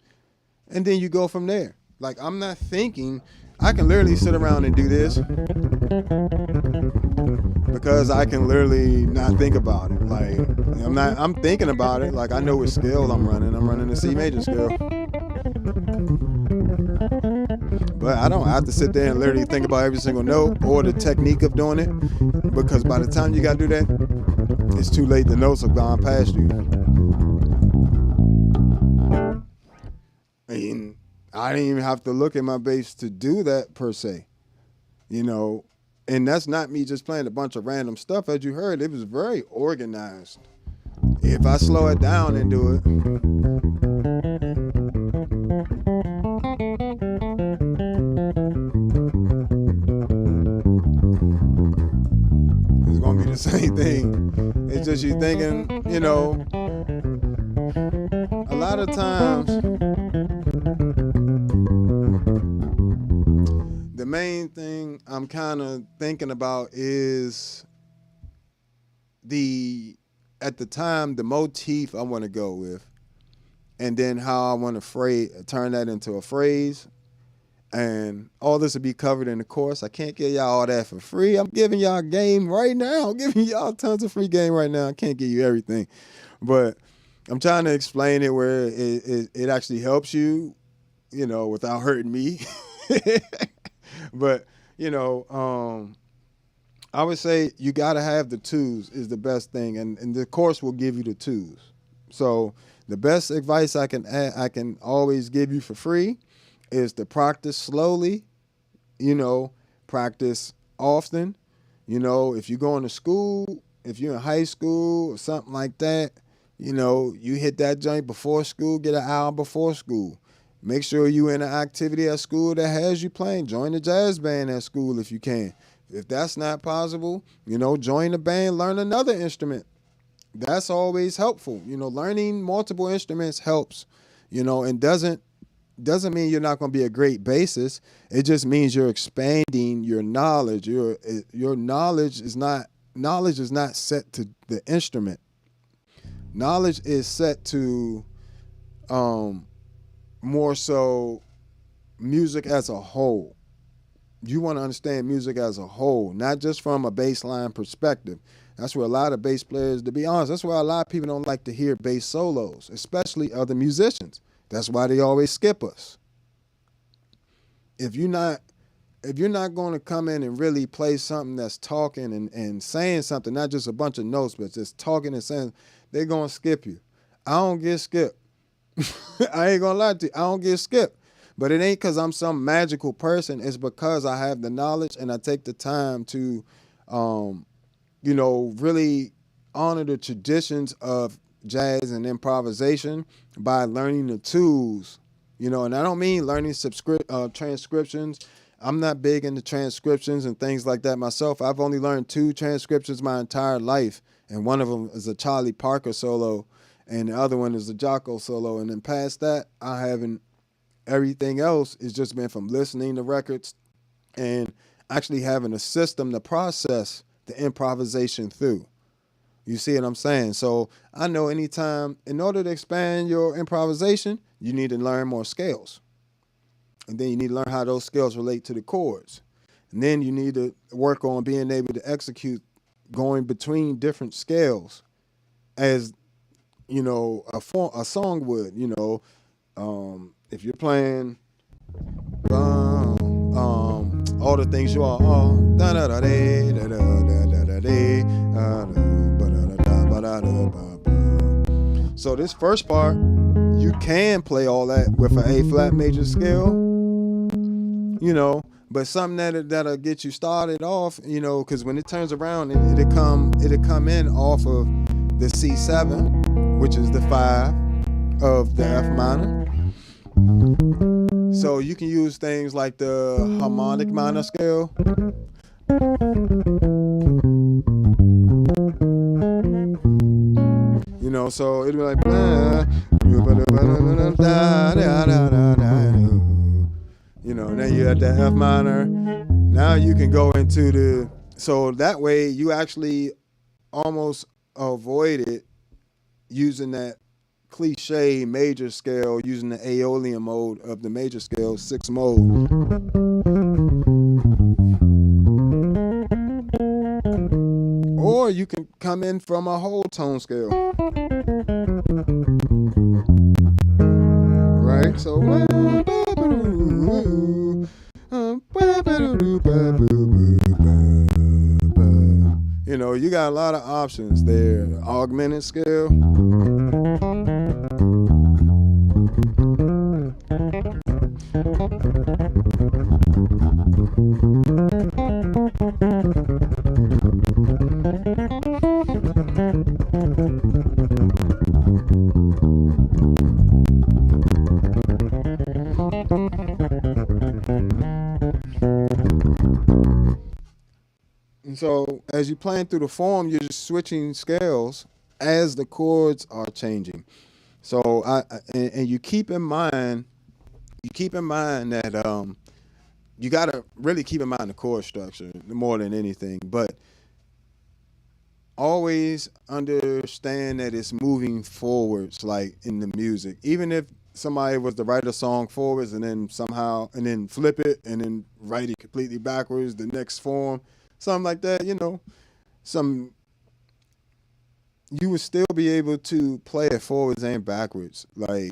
and then you go from there. Like, I'm not thinking, I can literally sit around and do this because I can literally not think about it. Like, I'm thinking about it. Like, I know what scale I'm running the C major scale, but I don't have to sit there and literally think about every single note or the technique of doing it, because by the time you got to do that, it's too late. The notes have gone past you. And I didn't even have to look at my bass to do that per se, and that's not me just playing a bunch of random stuff. As you heard, it was very organized. If I slow it down and do it, it's going to be the same thing. It's just you thinking, a lot of times, the main thing I'm kind of thinking about is at the time, the motif I want to go with, and then how I want to turn that into a phrase. And all this will be covered in the course. I can't give y'all all that for free. I'm giving y'all game right now. I'm giving y'all tons of free game right now. I can't give you everything, but I'm trying to explain it where it actually helps you, without hurting me. But, I would say you got to have the tools is the best thing. And the course will give you the tools. So the best advice I can always give you for free is to practice slowly, practice often. If you're going to school, if you're in high school or something like that, you hit that joint before school, get an hour before school. Make sure you in an activity at school that has you playing. Join the jazz band at school if you can. If that's not possible, join the band, learn another instrument. That's always helpful. Learning multiple instruments helps, and doesn't mean you're not going to be a great bassist. It just means you're expanding your knowledge. Your knowledge is not knowledge is not set to the instrument. Knowledge is set to more so music as a whole. You want to understand music as a whole, not just from a bass line perspective. That's where a lot of bass players, to be honest, that's why a lot of people don't like to hear bass solos, especially other musicians. That's why they always skip us. If you're not going to come in and really play something that's talking and saying something, not just a bunch of notes, but just talking and saying, they're going to skip you. I don't get skipped. I ain't going to lie to you. I don't get skipped. But it ain't because I'm some magical person. It's because I have the knowledge and I take the time to, really honor the traditions of jazz and improvisation by learning the tools. And I don't mean learning transcriptions. I'm not big into transcriptions and things like that myself. I've only learned 2 transcriptions my entire life, and one of them is a Charlie Parker solo, and the other one is a Jocko solo. And then past that, I haven't. Everything else has just been from listening to records and actually having a system to process the improvisation through. You see what I'm saying? So I know anytime, in order to expand your improvisation, you need to learn more scales. And then you need to learn how those scales relate to the chords. And then you need to work on being able to execute going between different scales as, a song would, if you're playing all the things you are, so this first part, you can play all that with an A flat major scale, but something that'll get you started off, because when it turns around, it'll come in off of the C7, which is the 5 of the F minor. So you can use things like the harmonic minor scale. So it'll be like, and then you have the F minor. Now you can go into so that way you actually almost avoided using that cliche major scale, using the Aeolian mode of the major scale, 6 mode. Or you can come in from a whole tone scale. Right? So you got a lot of options there. Augmented scale. And so as you're playing through the form, you're just switching scales as the chords are changing. So and you keep in mind that you gotta really keep in mind the chord structure more than anything, but always understand that it's moving forwards, like in the music. Even if somebody was to write a song forwards and then flip it and then write it completely backwards, the next form, something like that, you would still be able to play it forwards and backwards, like,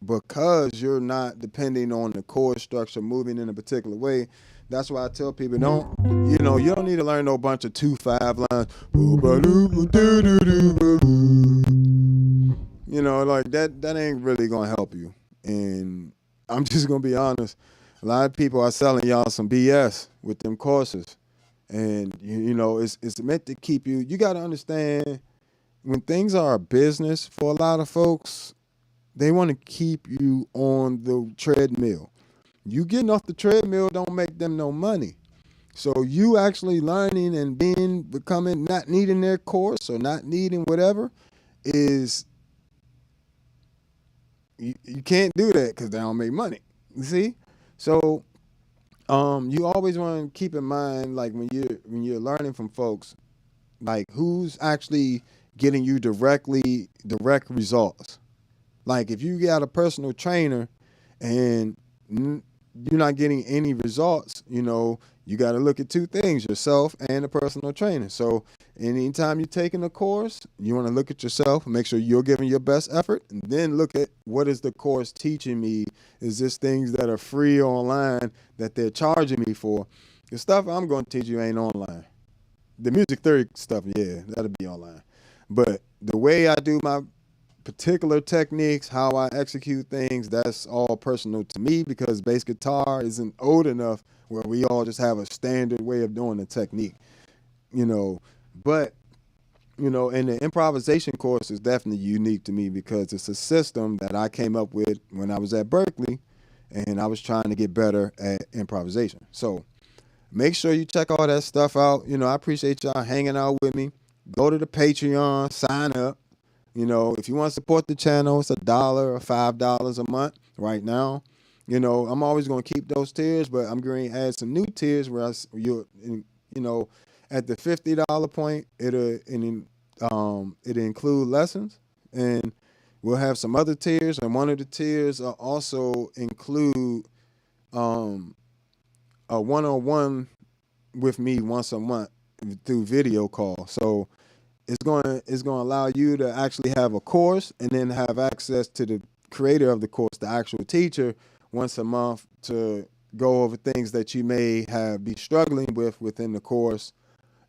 because you're not depending on the chord structure moving in a particular way. That's why I tell people, you don't need to learn no bunch of 2/5 lines. Like that ain't really gonna help you. And I'm just gonna be honest, a lot of people are selling y'all some BS with them courses. And it's meant to keep you. You gotta understand, when things are a business for a lot of folks, they want to keep you on the treadmill. You getting off the treadmill don't make them no money. So you actually learning and becoming, not needing their course or not needing whatever, is you can't do that because they don't make money. You see? So you always want to keep in mind, like when you're learning from folks, like who's actually getting you direct results. Like if you got a personal trainer and you're not getting any results, you got to look at two things: yourself and the personal trainer. So anytime you're taking a course, you want to look at yourself, make sure you're giving your best effort, and then look at what is the course teaching me. Is this things that are free online that they're charging me for? The stuff I'm going to teach you ain't online. The music theory stuff, yeah, that'll be online. But the way I do my particular techniques, how I execute things, that's all personal to me because bass guitar isn't old enough where we all just have a standard way of doing the technique, you know. But, and the improvisation course is definitely unique to me because it's a system that I came up with when I was at Berkeley and I was trying to get better at improvisation. So make sure you check all that stuff out. I appreciate y'all hanging out with me. Go to the Patreon, sign up. If you want to support the channel, it's $1 or $5 a month right now. I'm always going to keep those tiers, but I'm going to add some new tiers where at the $50 point, it'll include lessons, and we'll have some other tiers, and one of the tiers will also include a one-on-one with me once a month through video call. So it's going to allow you to actually have a course and then have access to the creator of the course, the actual teacher, once a month to go over things that you may be struggling with within the course.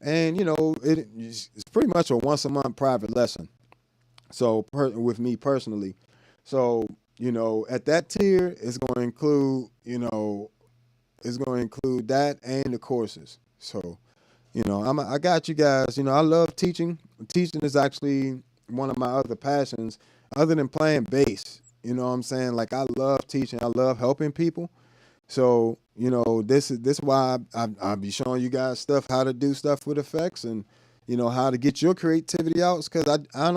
And it's pretty much a once a month private lesson. So with me personally, so at that tier, it's going to include that and the courses. So I got you guys. I love teaching. Teaching is actually one of my other passions other than playing bass. You know what I'm saying? Like I love teaching. I love helping people. So, this is why I'll be showing you guys stuff, how to do stuff with effects and, how to get your creativity out. It's because I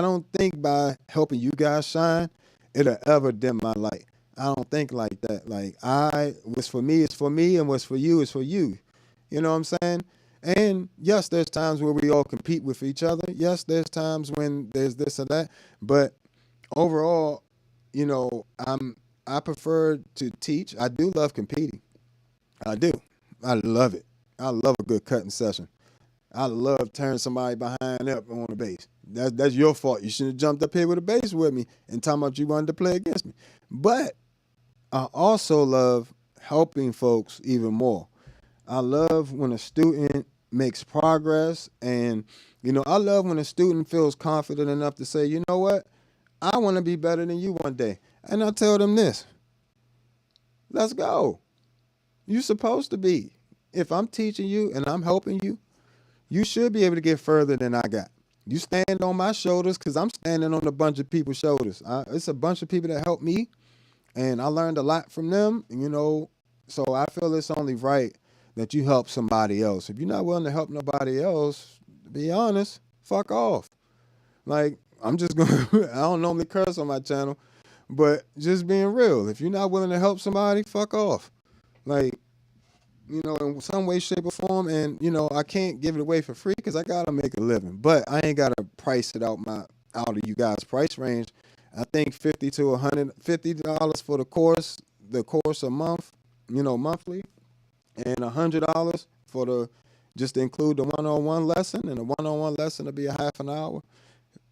don't think by helping you guys shine, it'll ever dim my light. I don't think like that. Like what's for me is for me and what's for you is for you. You know what I'm saying? And yes, there's times where we all compete with each other. Yes, there's times when there's this or that. But overall, I prefer to teach. I do love competing. I do. I love it. I love a good cutting session. I love turning somebody behind up on the bass. That's your fault. You shouldn't have jumped up here with a bass with me and talking about you wanted to play against me. But I also love helping folks even more. I love when a student makes progress, and I love when a student feels confident enough to say, you know what, I want to be better than you one day. And I tell them this: let's go. You're supposed to be. If I'm teaching you and I'm helping you, you should be able to get further than I got. You stand on my shoulders because I'm standing on a bunch of people's shoulders. It's a bunch of people that helped me, and I learned a lot from them. So I feel it's only right that you help somebody else. If you're not willing to help nobody else, to be honest, fuck off. Like, I'm just going to, I don't normally curse on my channel, but just being real, if you're not willing to help somebody, fuck off. Like, in some way, shape, or form, and, I can't give it away for free because I got to make a living, but I ain't got to price it out of you guys' price range. I think $50 to $150 for the course a month, monthly, and $100 for just to include the one-on-one lesson, and the one-on-one lesson will be a half an hour.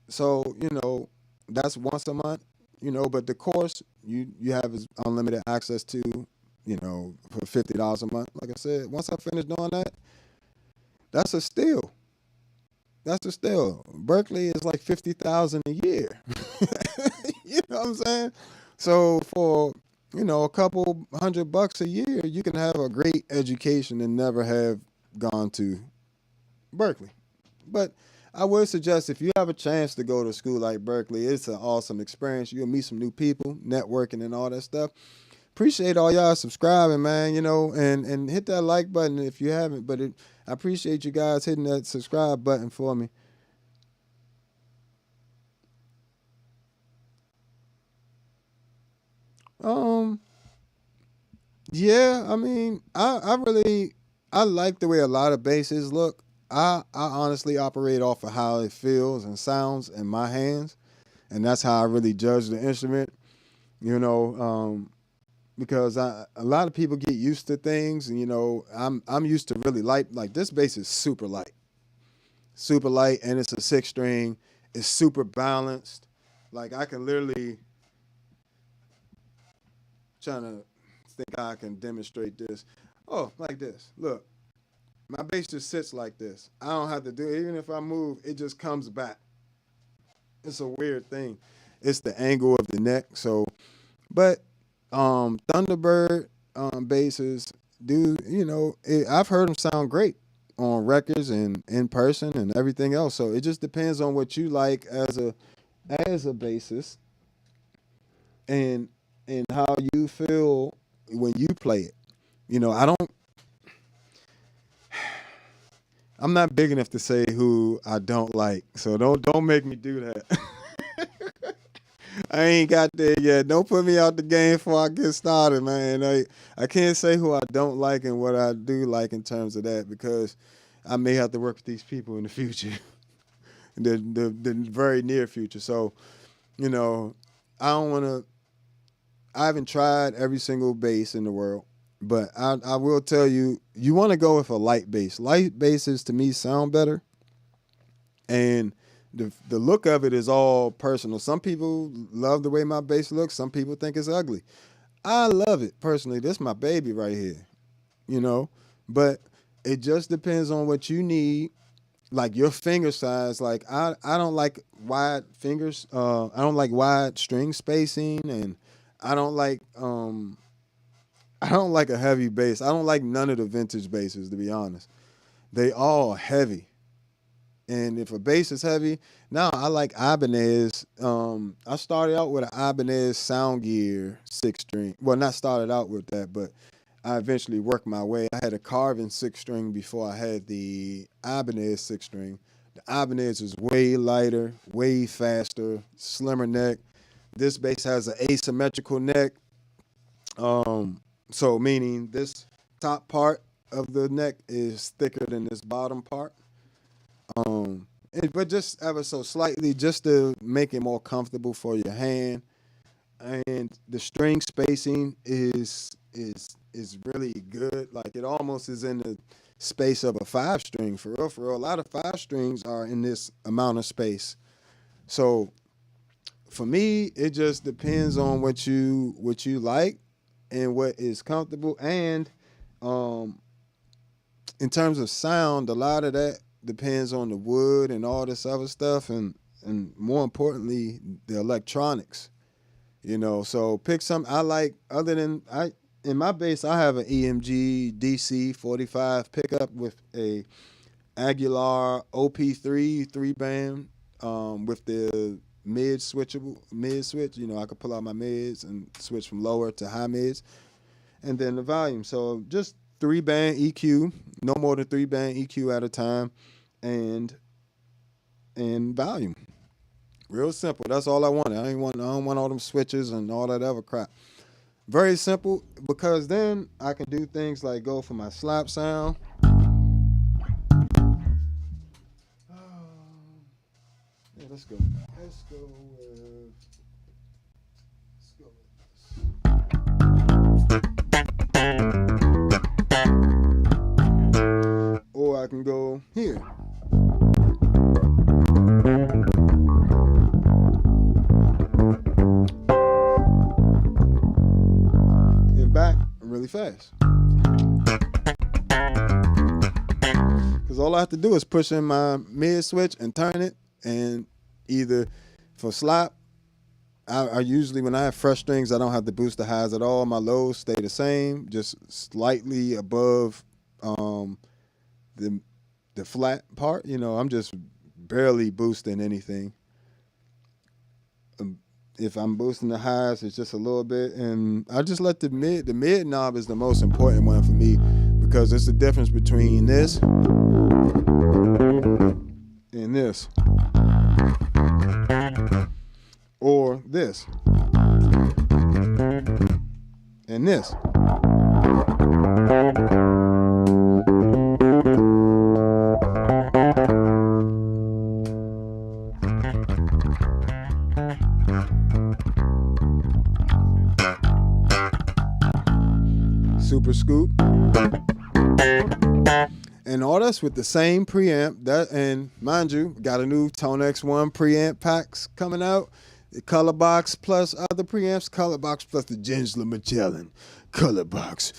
So, that's once a month, but the course you have is unlimited access to, for $50 a month. Like I said, once I finish doing that, that's a steal. That's a steal. Berkeley is like $50,000 a year. You know what I'm saying? So for a couple $100 a year, you can have a great education and never have gone to Berkeley. But I would suggest if you have a chance to go to a school like Berkeley, it's an awesome experience. You'll meet some new people, networking and all that stuff. Appreciate all y'all subscribing, man, and hit that like button if you haven't. But I appreciate you guys hitting that subscribe button for me. Yeah, I mean, I like the way a lot of basses look. I honestly operate off of how it feels and sounds in my hands, and that's how I really judge the instrument. You know, because a lot of people get used to things, and I'm used to really light. Like this bass is super light, and it's a six string. It's super balanced. Like I can literally trying to think how I can demonstrate this. Oh, like this. Look, my bass just sits like this. I don't have to do it. Even if I move, it just comes back. It's a weird thing. It's the angle of the neck. So, but Thunderbird basses do, I've heard them sound great on records and in person and everything else. So it just depends on what you like as a bassist and how you feel when you play it. I'm not big enough to say who I don't like, so don't make me do that. I ain't got there yet. Don't put me out the game before I get started, man. I can't say who I don't like and what I do like in terms of that, because I may have to work with these people in the future, the very near future. So, I don't want to. I haven't tried every single bass in the world, but I will tell you, you want to go with a light bass. Light basses to me sound better, and the look of it is all personal. Some people love the way my bass looks. Some people think it's ugly. I love it personally. This is my baby right here, But it just depends on what you need, like your finger size. Like I don't like wide fingers. I don't like wide string spacing, and I don't like a heavy bass. I don't like none of the vintage basses, to be honest. They all heavy. And if a bass is heavy, now I like Ibanez. I started out with an Ibanez Sound Gear six string. Well, not started out with that, but I eventually worked my way. I had a Carvin six string before I had the Ibanez six string. The Ibanez is way lighter, way faster, slimmer neck. This bass has an asymmetrical neck. So meaning this top part of the neck is thicker than this bottom part. But just ever so slightly, just to make it more comfortable for your hand. And the string spacing is really good. Like it almost is in the space of a five string. For real, for real. A lot of five strings are in this amount of space. So for me, it just depends on what you like and what is comfortable. And in terms of sound, a lot of that depends on the wood and all this other stuff, and more importantly, the electronics. So pick some I like. Other than in my bass, I have an EMG DC 45 pickup with a Aguilar OP3 3-band with the mid switch. I could pull out my mids and switch from lower to high mids, and then the volume. So just 3-band EQ, no more than 3-band EQ at a time, and volume. Real simple. That's all I wanted. I don't want all them switches and all that other crap. Very simple, because then I can do things like go for my slap sound. Yeah, let's go with this. Or I can go here. And back really fast. Because all I have to do is push in my mid switch and turn it. And either for slap, I usually, when I have fresh strings, I don't have to boost the highs at all. My lows stay the same, just slightly above the flat part. I'm just barely boosting anything. If I'm boosting the highs, it's just a little bit, and I just let the mid knob is the most important one for me, because it's the difference between this and this, or this and this. Super Scoop. And all that's with the same preamp. And mind you, got a new ToneX 1 preamp packs coming out. The color box plus other preamps. Color box plus the Gensler Magellan. Color box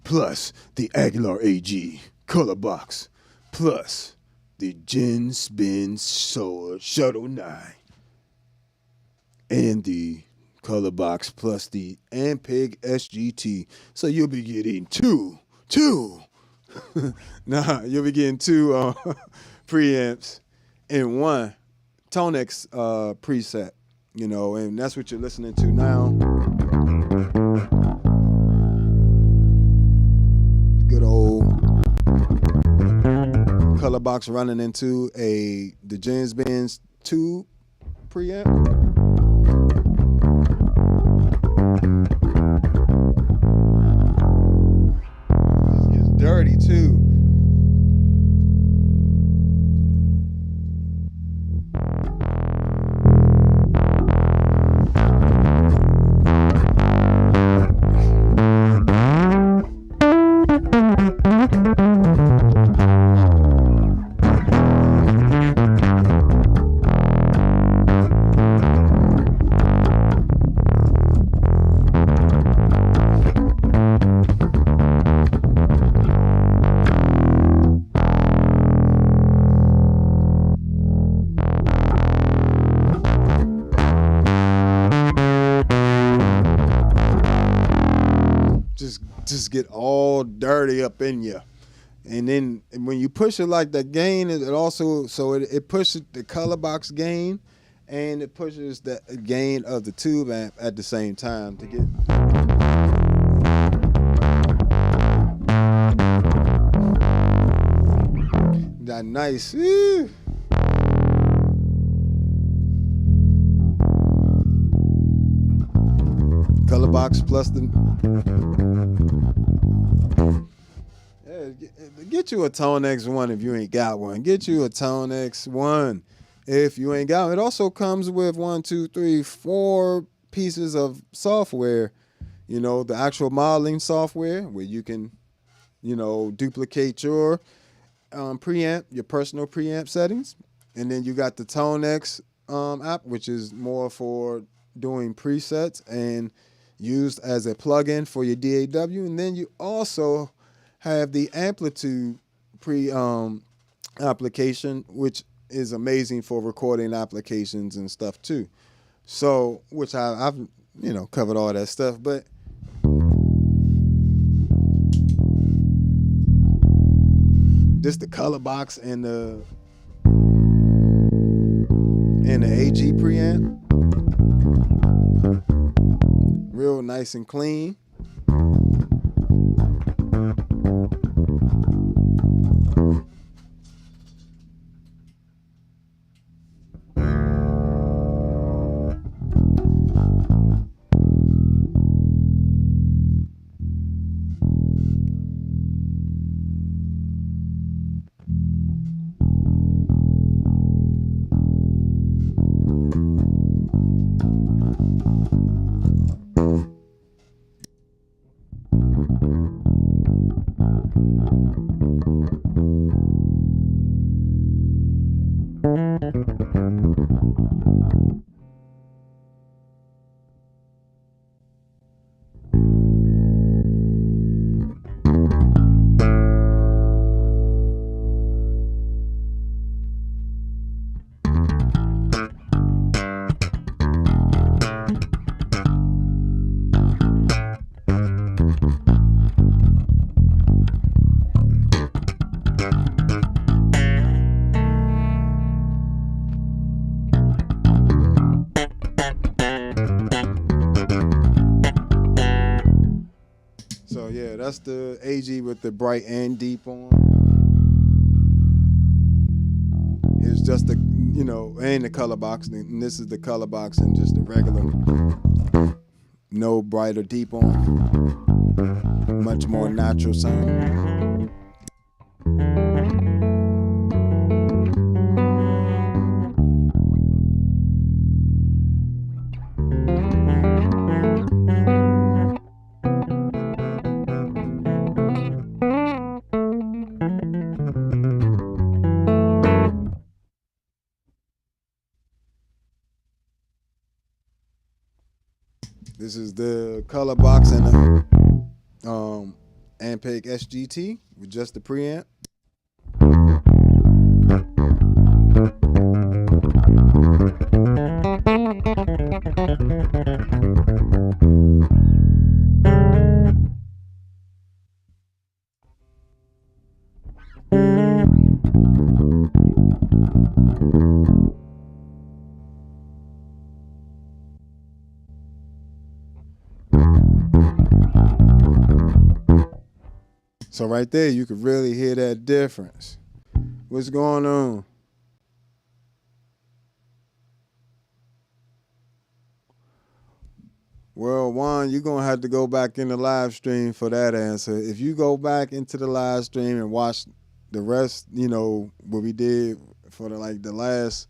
plus the Aguilar AG. Color box plus the Gen Spin Solar Shuttle 9. And the color box plus the Ampeg SGT. So you'll be getting two. You'll be getting two preamps in one ToneX preset, and that's what you're listening to now. Good old color box running into the Jens Benz 2 preamp. Dirty too. Just get all dirty up in you. And then when you push it like that gain, it also, it pushes the color box gain and it pushes the gain of the tube amp at the same time to get that nice. Color box plus the get you a ToneX 1 if you ain't got one. Get you a ToneX 1 if you ain't got one. It also comes with 4 pieces of software, the actual modeling software where you can, duplicate your preamp, your personal preamp settings. And then you got the ToneX app, which is more for doing presets and used as a plugin for your DAW. And then you also have the Amplitude application, which is amazing for recording applications and stuff too. So, which I've covered all that stuff, but just the color box and the AG preamp, real nice and clean. So yeah, that's the AG with the bright and deep on. Here's just the, and the color box. And this is the color box and just the regular, no bright or deep on. Much more natural sound. This is the color box and the Ampeg SGT with just the preamp. So right there, you could really hear that difference. What's going on? Well, Juan, you're going to have to go back in the live stream for that answer. If you go back into the live stream and watch the rest, what we did for the last,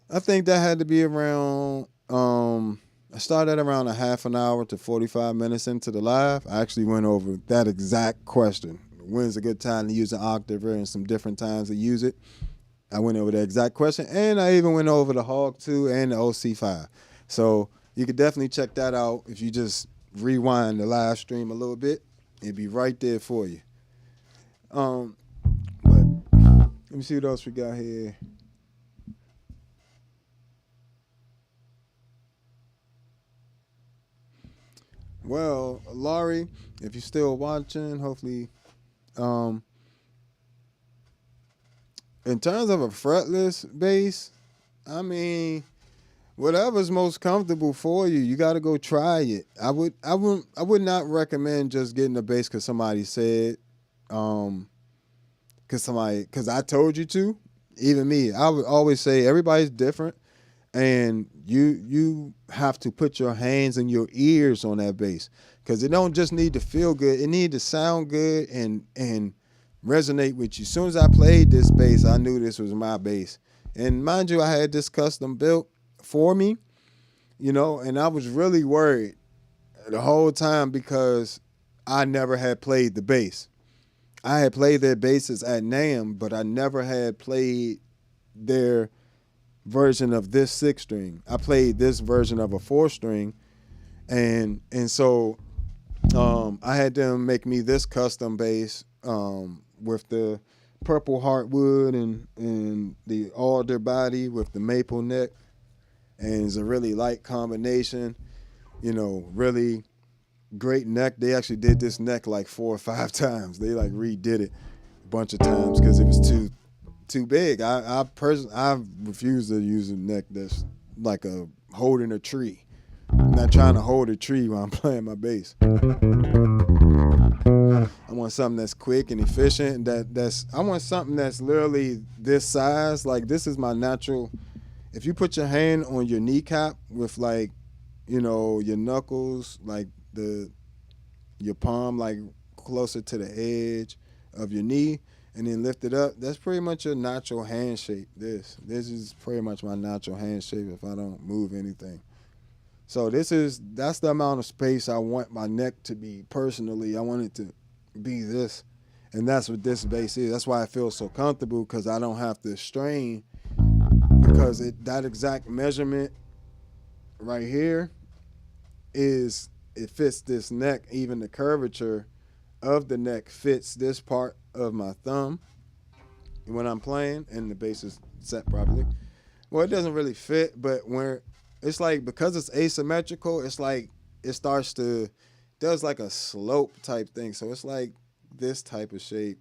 I think that had to be around, I started around a half an hour to 45 minutes into the live. I actually went over that exact question. When's a good time to use an octaver and some different times to use it. I went over the exact question, and I even went over the Hog 2 and the OC5. So you could definitely check that out if you just rewind the live stream a little bit. It'd be right there for you. But let me see what else we got here. Well, Laurie, if you're still watching, hopefully, in terms of a fretless bass, I mean, whatever's most comfortable for you, you got to go try it. I would not recommend just getting a bass because somebody said, because I told you to. Even me, I would always say everybody's different, and you have to put your hands and your ears on that bass because it don't just need to feel good; it need to sound good and resonate with you. As soon as I played this bass, I knew this was my bass. And mind you, I had this custom built for me, and I was really worried the whole time because I never had played the bass. I had played their basses at NAMM, but I never had played their version of this 6-string. I played this version of a 4-string, and so I had them make me this custom bass with the purple heartwood and the alder body with the maple neck, and it's a really light combination. Really great neck. They actually did this neck like 4 or 5 times. They redid it a bunch of times because it was too big. I refuse to use a neck that's like holding a tree. I'm not trying to hold a tree while I'm playing my bass. I want something that's quick and efficient. I want something that's literally this size. Like, this is my natural. If you put your hand on your kneecap with your knuckles, your palm closer to the edge of your knee, and then lift it up, that's pretty much your natural hand shape. This is pretty much my natural hand shape if I don't move anything. So that's the amount of space I want my neck to be personally. I want it to be this. And that's what this bass is. That's why I feel so comfortable, because I don't have to strain, because that exact measurement right here it fits this neck. Even the curvature of the neck fits this part of my thumb when I'm playing, and the bass is set properly. Well, it doesn't really fit, but it's because it's asymmetrical, it's it does a slope type thing. So it's like this type of shape.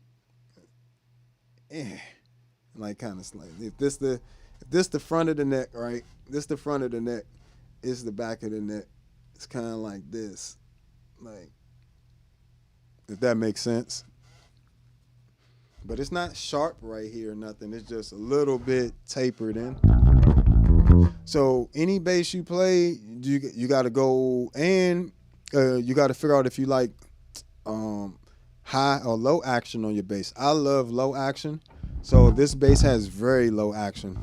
Kind of slight. If this the front of the neck, right? This the front of the neck. It's the back of the neck. It's kind of like this. If that makes sense. But it's not sharp right here or nothing. It's just a little bit tapered in. So any bass you play, you got to go, and you got to figure out if you like high or low action on your bass. I love low action. So this bass has very low action.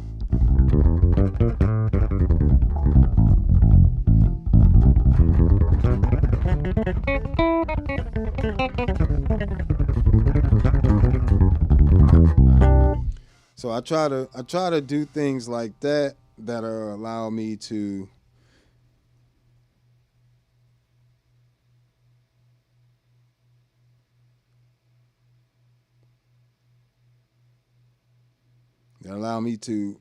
So I try to do things like that allow me to that allow me to,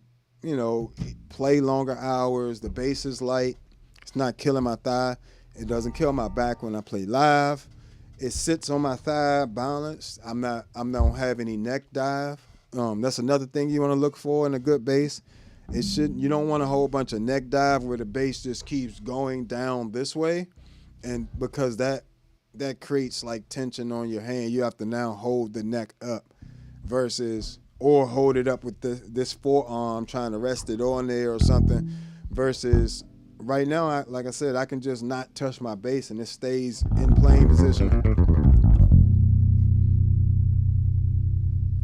play longer hours. The bass is light. It's not killing my thigh. It doesn't kill my back when I play live. It sits on my thigh balanced. I don't have any neck dive. That's another thing you want to look for in a good bass. You don't want a whole bunch of neck dive where the bass just keeps going down this way, and because that creates like tension on your hand. You have to now hold the neck up or hold it up with this forearm trying to rest it on there or something, versus right now, like I said, I can just not touch my bass and it stays in playing position.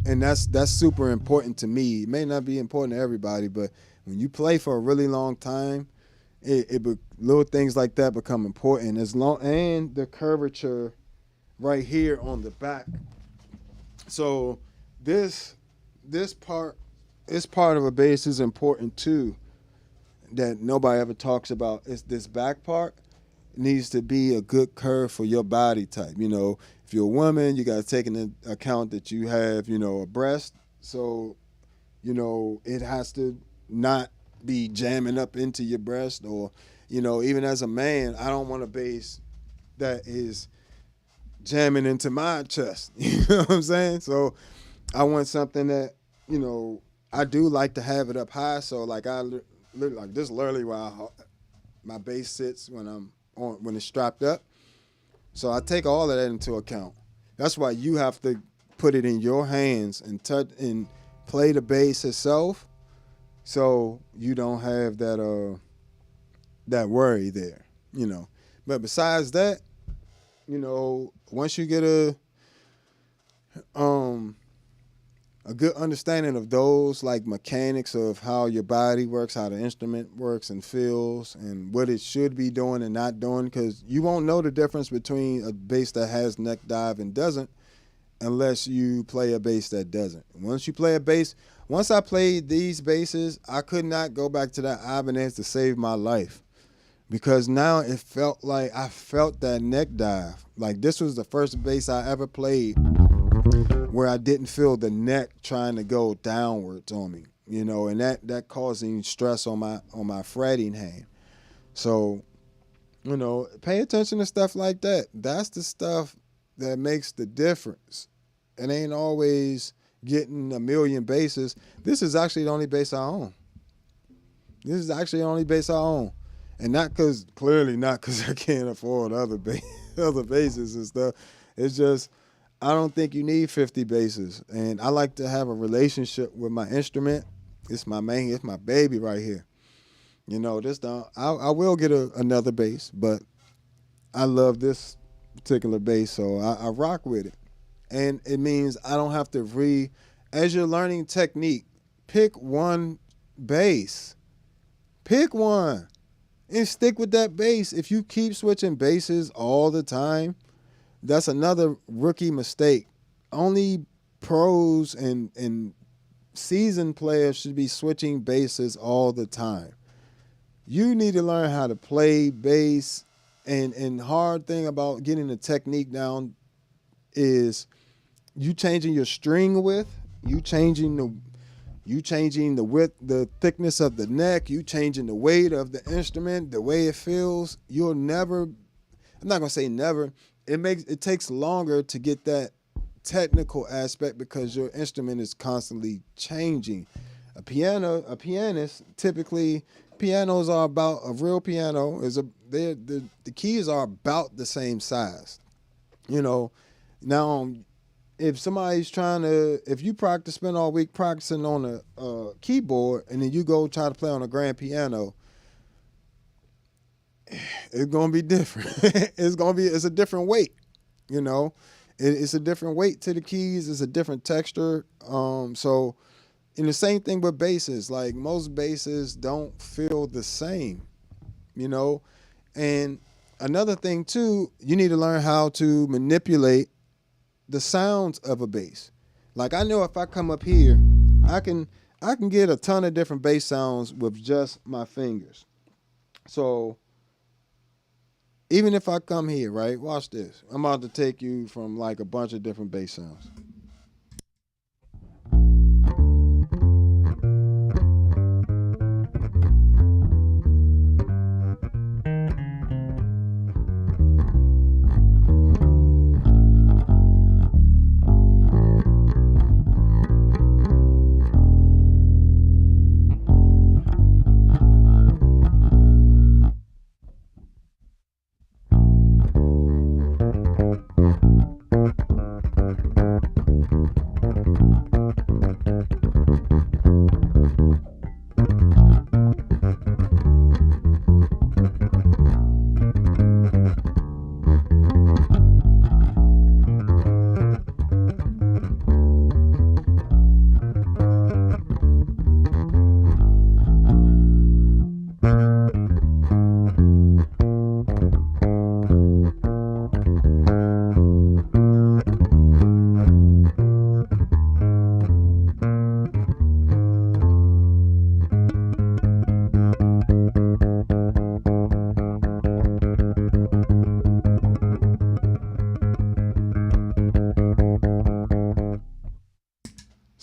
And that's super important to me. It may not be important to everybody, but when you play for a really long time, little things like that become important. And the curvature right here on the back. So this part of a bass is important too, that nobody ever talks about. Is this back part needs to be a good curve for your body type. If you're a woman, you got to take into account that you have, a breast. So, it has to not be jamming up into your breast, or, even as a man, I don't want a bass that is jamming into my chest. You know what I'm saying? So I want something that, I do like to have it up high. So like like this literally where my bass sits when it's strapped up. So I take all of that into account. That's why you have to put it in your hands and touch and play the bass itself, so you don't have that worry there. But besides that, once you get a good understanding of those like mechanics of how your body works, how the instrument works and feels, and what it should be doing and not doing, because you won't know the difference between a bass that has neck dive and doesn't unless you play a bass that doesn't. Once I played these basses, I could not go back to that Ibanez to save my life, because now it felt like I felt that neck dive. Like this was the first bass I ever played where I didn't feel the neck trying to go downwards on me, and that causing stress on my fretting hand. So, pay attention to stuff like that. That's the stuff that makes the difference. It ain't always getting a million basses. This is actually the only bass I own. And clearly not because I can't afford other basses and stuff. It's just, I don't think you need 50 basses. And I like to have a relationship with my instrument. It's my baby right here. I will get another bass, but I love this particular bass, so I rock with it. And it means I don't have to as you're learning technique, pick one bass. Pick one and stick with that bass. If you keep switching basses all the time, that's another rookie mistake. Only pros and seasoned players should be switching basses all the time. You need to learn how to play bass, and hard thing about getting the technique down is you changing your string width, you changing the width, the thickness of the neck, you changing the weight of the instrument, the way it feels. You'll never, I'm not gonna say never, it takes longer to get that technical aspect because your instrument is constantly changing. A pianist, typically pianos are about, a real piano the keys are about the same size. Now if somebody's if you spend all week practicing on a keyboard and then you go try to play on a grand piano, it's gonna be different. It's a different weight, It's a different weight to the keys. It's a different texture. So, and the same thing with basses. Like most basses don't feel the same, And another thing too, you need to learn how to manipulate the sounds of a bass. Like I know if I come up here, I can get a ton of different bass sounds with just my fingers. So even if I come here, right, watch this. I'm about to take you from like a bunch of different bass sounds.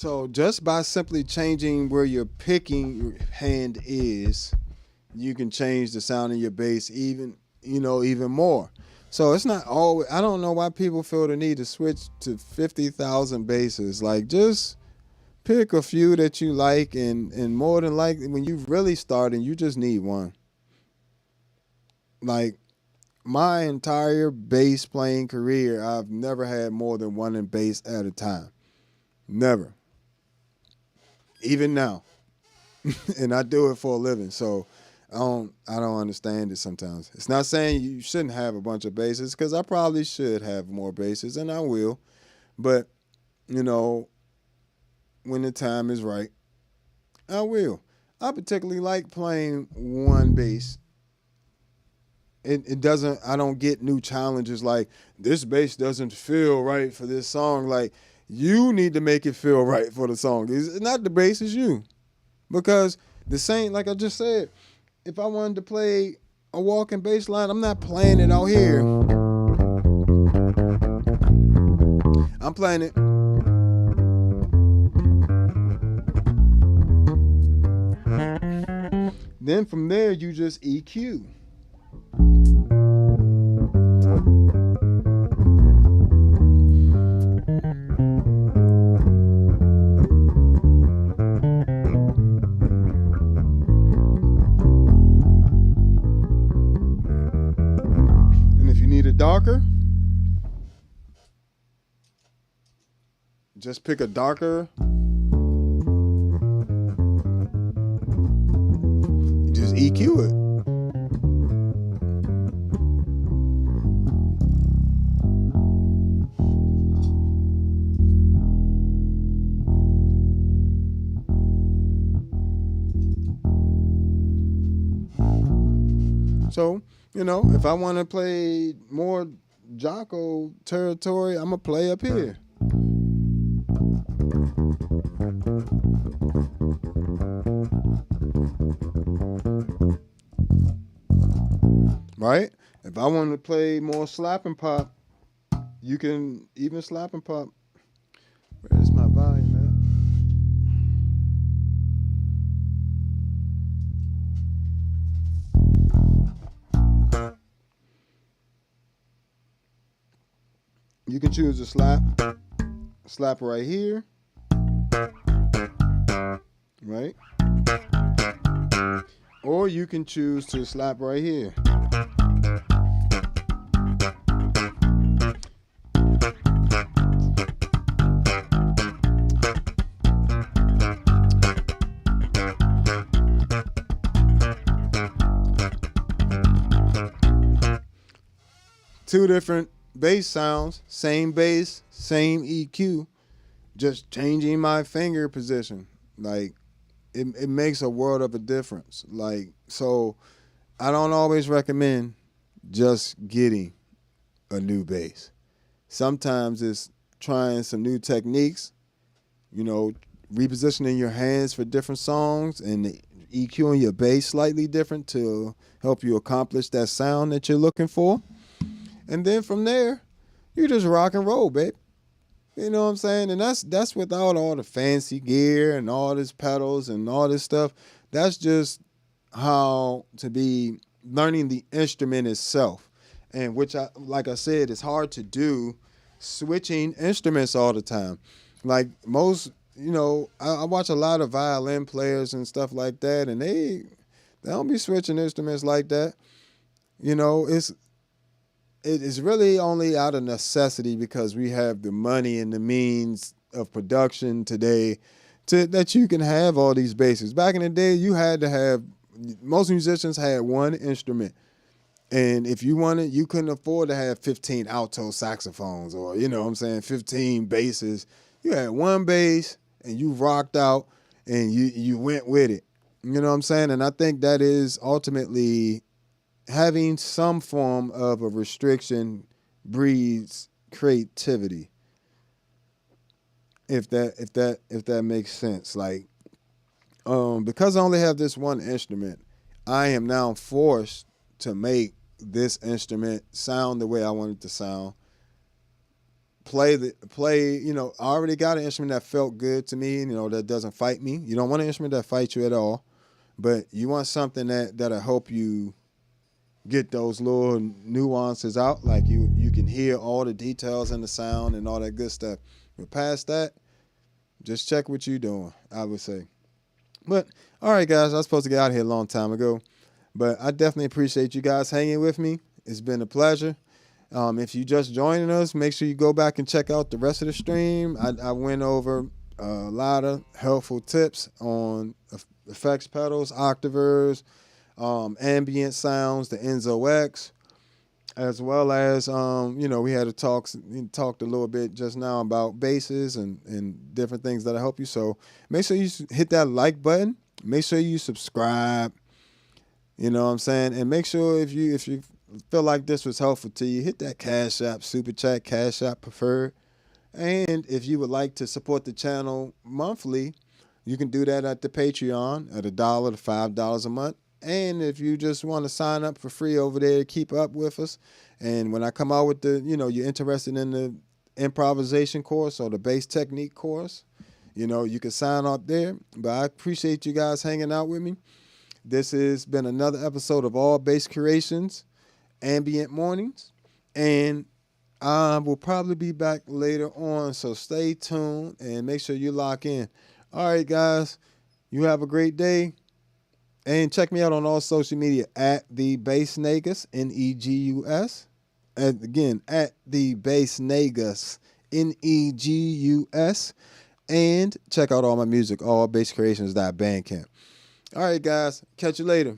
So just by simply changing where your picking hand is, you can change the sound of your bass even more. So it's not always. I don't know why people feel the need to switch to 50,000 basses. Like just pick a few that you like, and more than likely, when you really starting, you just need one. Like my entire bass playing career, I've never had more than one in bass at a time. Never. Even now. And I do it for a living. So I don't understand it sometimes. It's not saying you shouldn't have a bunch of basses, because I probably should have more basses, and I will. But, you know, when the time is right, I will. I particularly like playing one bass. It doesn't, I don't get new challenges like this bass doesn't feel right for this song. Like, you need to make it feel right for the song. It's not the bass, it's you. Because the same, like I just said, if I wanted to play a walking bass line, I'm not playing it out here. I'm playing it. Then from there, you just EQ. Darker, just pick a darker, just EQ it. So, if I want to play more Jocko territory, I'm going to play up here. Right? If I want to play more slap and pop, you can even slap and pop. Where's my volume at? You can choose to slap right here, right? Or you can choose to slap right here. Two different bass sounds, same bass, same EQ, just changing my finger position. Like, it makes a world of a difference. Like, so I don't always recommend just getting a new bass. Sometimes it's trying some new techniques, repositioning your hands for different songs and EQing your bass slightly different to help you accomplish that sound that you're looking for. And then from there, you just rock and roll, babe. You know what I'm saying? And that's without all the fancy gear and all this pedals and all this stuff. That's just how to be learning the instrument itself. And which, like I said, it's hard to do switching instruments all the time. Like most, I watch a lot of violin players and stuff like that, and they don't be switching instruments like that. It's really only out of necessity because we have the money and the means of production today that you can have all these basses. Back in the day, most musicians had one instrument. And if you wanted, you couldn't afford to have 15 alto saxophones or, 15 basses. You had one bass and you rocked out and you went with it. You know what I'm saying? And I think that is ultimately having some form of a restriction breeds creativity. If that makes sense. Like, because I only have this one instrument, I am now forced to make this instrument sound the way I want it to sound, play. You know, I already got an instrument that felt good to me. You know, that doesn't fight me. You don't want an instrument that fights you at all, but you want something that'll help you get those little nuances out. Like you can hear all the details in the sound and all that good stuff. But past that, just check what you're doing, I would say. But all right, guys, I was supposed to get out of here a long time ago, but I definitely appreciate you guys hanging with me. It's been a pleasure. If you just joining us, make sure you go back and check out the rest of the stream. I went over a lot of helpful tips on effects pedals, octavers, ambient sounds, the Enzo X, as well as we had talked a little bit just now about basses and different things that'll help you. So make sure you hit that like button. Make sure you subscribe. You know what I'm saying? And make sure if you feel like this was helpful to you, hit that Cash App, Super Chat, Cash App preferred. And if you would like to support the channel monthly, you can do that at the Patreon at $1 to $5 a month. And if you just want to sign up for free over there, keep up with us. And when I come out with you're interested in the improvisation course or the bass technique course, you can sign up there. But I appreciate you guys hanging out with me. This has been another episode of All Bass Creations, Ambient Mornings. And I will probably be back later on. So stay tuned and make sure you lock in. All right, guys. You have a great day. And check me out on all social media at the Bass Negus, Negus. And again, at the Bass Negus, Negus. And check out all my music, allbasscreations.bandcamp. All right, guys. Catch you later.